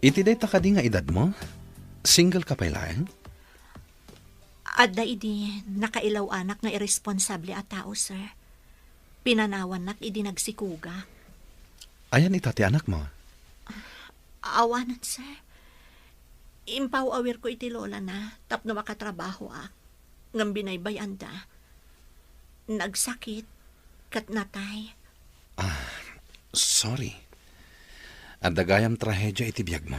Iti day takadi nga edad mo? Single ka pa'y laeng? Adda idi, nakailaw anak nga irresponsable a tao, sir. Pinanawan nak idi nagsikuga. Ayan ita ti anak mo. Awanan, sir. Impaw awir ko iti lola na, tapno makatrabaho ngam binaybayan da. Nagsakit, kat natay. Sorry. Adagayam trahedya iti biyag mo.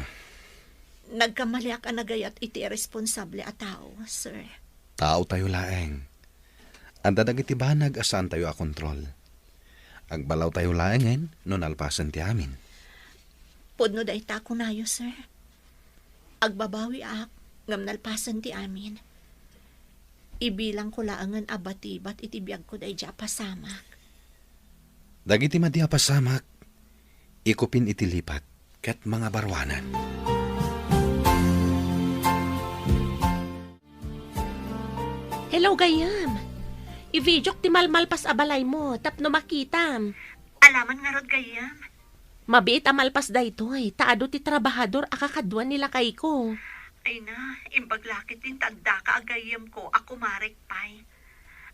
Nagkamaliak ang nagayat iti irresponsable a tao, sir. Tao tayo laeng. Adadag iti banag asaan tayo a kontrol. Agbalaw tayo laengen, no nalpasan ti amin. Podno da ita ko nayo, sir. Agbabawi ngam nalpasan ti amin. Ibilang ko laangan abatibat iti biyag ko da ija pasamak. Dagiti madi pasamak, ikupin iti lipat, ket mga barwanan. Hello, gayam. I-videok ti malmalpas abalay mo, tapno makitam. Alaman nga rod gayam. Mabiit amalpas daytoy, taado ti trabahador akakadwan nila kay ko. Ay na, imbaglakit din tanda ka agayam ko, ako marek pay.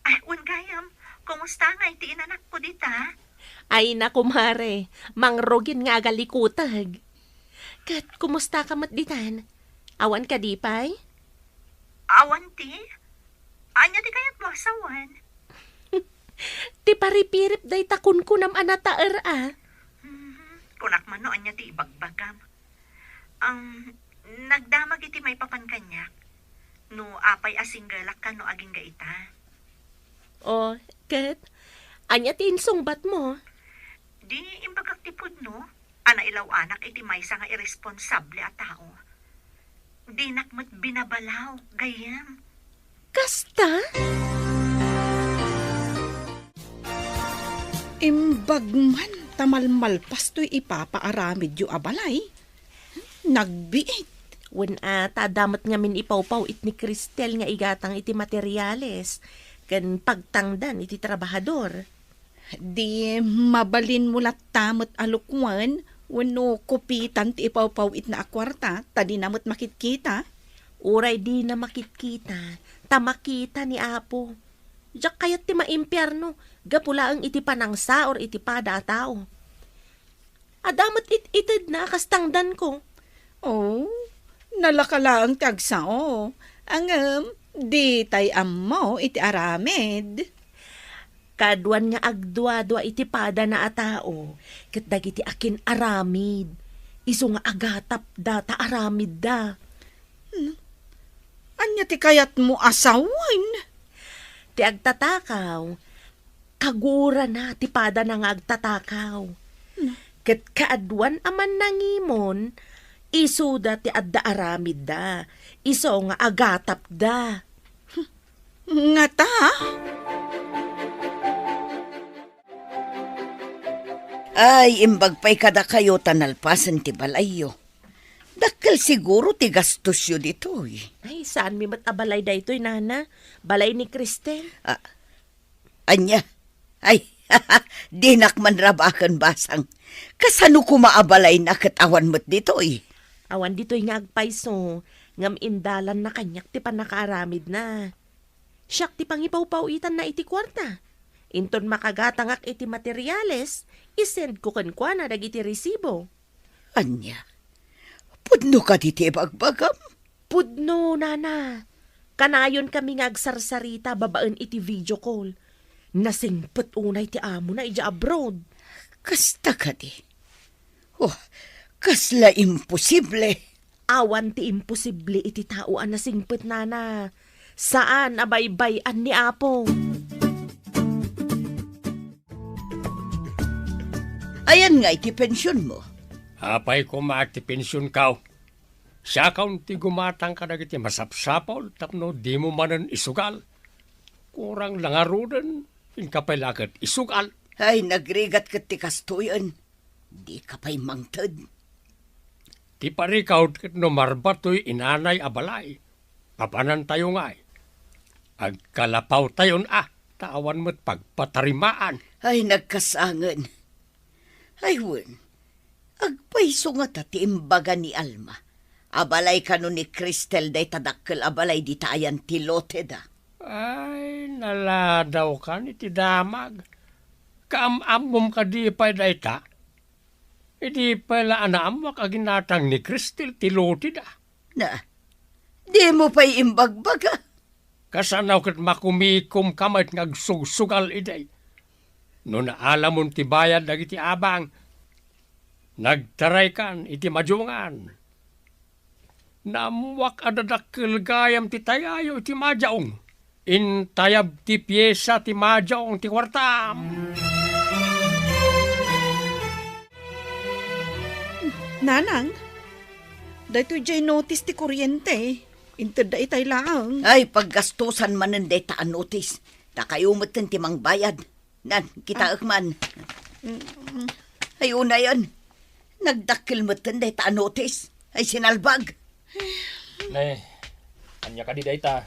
Ay, gayam, kumusta nga iti inanak ko dita? Ay na, kumare. Mangrogin nga agalikutag. Kat, kumusta ka matditan? Awan ka di, pay? Awan ti? Anya di kayat mo asawan? Ti paripirip day takun kunam anataer Kunak man no, anya ti ibagbagam. Nagdamag iti may papankanyak. No, apay asinggalak ka no aging gaita. O, kat, anya ti insungbat mo? Di imbagak tipod no, ana ilaw anak iti may nga irresponsable at tao. Di nakmat binabalaw, gayam. Kasta? Imbagman, tamalmalpas to'y ipapaaramid yu abalay. Nagbiit. Wen tadamat nga min ipawpaw it ni Cristel nga igatang iti materyales. Kan pagtangdan iti trabahador. Di mabalin mo tamot alukwan, wano kupitan ti ipawpaw it na akwarta, tadi namot makitkita. Uray di na makitkita, tamakita ni Apo. Diyak kayat ti maimpyerno, gapula ang iti panangsa or iti pada a tao. Adamat itid na kastangdan ko. Oh, nalakala ang tagsao. Di tay ammo iti aramid. Kaduan nga agdwa-dwa iti pada na a tao, ket dagiti akin aramid. Isu nga agatap da ta aramid da. Anya ti kayat mo asawan? Ti agtatakaw, kagura na ti pada na nga agtatakaw. Ket kaadwan aman nangimon, isuda ti adda aramid da, iso nga agatap da. Nga ta? Ay, imbagpay kada kayo tanalpasan ti balayo. Dakkel siguro ti gastos yu dito eh. Ay, saan mi matabalay da ito'y, nana? Balay ni Cristel? Anya? Ay, di nakman rabakan basang. Kasano kumaabalay na katawan mo't dito eh. Awan dito'y nga agpayso, ngam indalan na kanyak ti panakaaramid na. Siyak ti pangipawpawitan na iti kwarta. Inton makagatangak iti materyales, isend ko kankwa na dagiti resibo. Anya? Pudno ka diti bagbagam? Pudno, nana. Kanayon kami nga agsarsarita babaan iti video call. Nasingpet unay ti amo na ija abroad. Kasta ka di. Oh, kasla imposible. Awan ti imposible iti tao ang nasingpet, nana. Saan abay-bayan ni Apo? Ayan nga iti pensyon mo. Apay ko maati pensyon kaw. Siya kaun ti gumatang ka dagiti masapsapaw tapno di mo manan isugal. Kurang langarudan, inkapailakat isugal. Ay, nagrigat kat ti kastuyan. Di ka pa'y mangtad. Ti parikaw kat no marbatoy inanay abalay. Papanan tayo nga agkalapaw tayon tawan mo't pagpatarimaan. Ay, nagkasangan. Ay, wen. Agpaiso nga ti imbaga ni Alma. Abalay ka no ni Cristel day tadakkel abalay di tayan ti lote da. Ay, naladaw ka ni ti damag. Kaamamom ka di pa day ta. Idi pala anaam makaginatang ni Cristel ti lote da. Na, di mo pa'y imbagbaga. Kasanaw kat makumikom kamay ngagsusugal iday. No naalam mo ti bayad dagiti abang, nagtaray kan iti majungan. Namuwak adadakkel gayam ti tayayo iti majaong. Intayab ti pyesa ti majaong ti kwartam. Nanang, dahito dyan notice ti kuryente. Inted da itay lang. Ay, paggastusan manen day taan notice. Takayumot ti mang bayad. Nan, kita akman. Ay, una yan. Nagdakil mo day taan notice. Ay, sinalbag. Anya ka di dayta.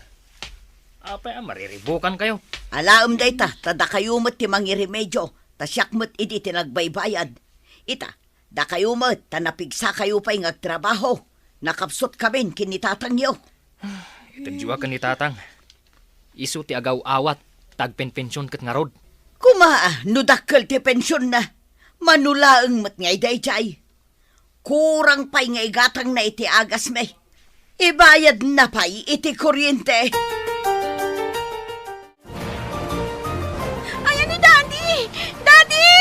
Apay mariribukan kayo. Alaam dayta, tada kayumot ti mang iremedyo. Tasyakmot idi tinagbaybayad. Ita, da kayumot, tanapigsa kayo pa'y ngagtrabaho. Nakapsot kami kinitatangyo. Itadjua ka ni tatang. Isu ti agaw awat, tagpenpensyon kat nga rod. Kumaa, nudakkel ti pensyon na. Manulaang mat ngay dayjay. Kurang pa'y nga igatang na iti agas may. Ibayad na pa'y iti kuryente. Ayan ni Daddy! Daddy!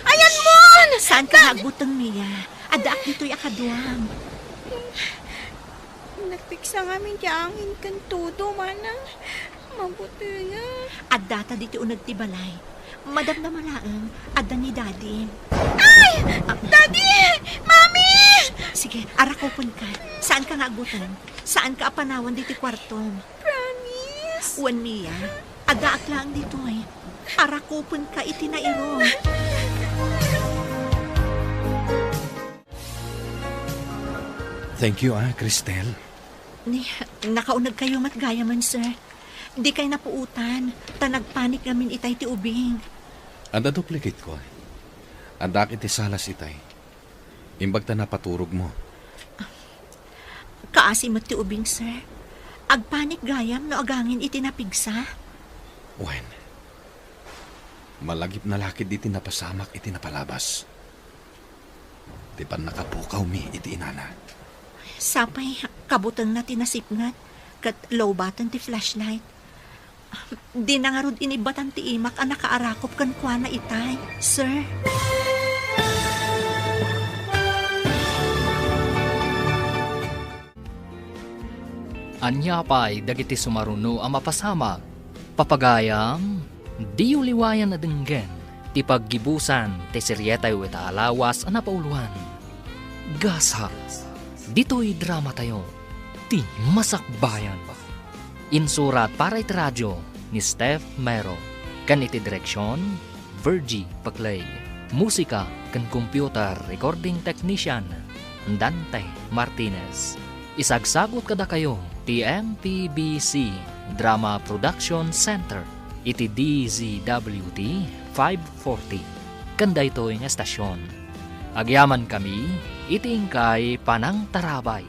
Ayan mo! Saan ka hagbutang, Mia? Adaak dito'y akaduam. Nagpiksa ngamin di angin kan todo, manang. Mabuti nga. At data dito nagtibalay. Madam na malaang, adda ni Daddy. Ay! Daddy! Mami! Sige, arakopon ka. Saan ka nga agutan? Saan ka apanawan dito kwarto? Promise? Wan, Mia. Adaak lang dito eh. Arakopon ka itinairo. Thank you, Cristel. Nakaunag kayo matgayaman, sir. Di kayo napuutan. Tanagpanik namin itay ti ubing. Anda duplicate ko. Anda iti salas itay. Imbag ta napaturog mo. Kaasi mo ti ubing, sir. Agpanik gayam no agangin iti napigsa. Wen. Malagip na lakid iti napasamak iti napalabas. Di pa nakapukaw mi iti inana. Sapay, kabutang na tinasipngat. Kat lowbatan ti flashlight. Di na nga rod inibatan ti imak ang nakaarakop kan kwa na itay, sir. Anya pa'y dagiti sumaruno ang mapasama. Papagayam, di uliwayan na denggen. Ti paggibusan, ti seryetay wita alawas ang napauluhan. Gasas, dito'y drama tayo. Ti masakbayan. Insurat para iti radyo ni Steph Mero. Kan iti direksyon, Virgie Paclay. Musika kan computer recording technician, Dante Martinez. Isagsagot kada kayo, ti MPBC Drama Production Center. Iti DZWT 540. Kanda ito yung estasyon. Agyaman kami, iti ingkay panang tarabay.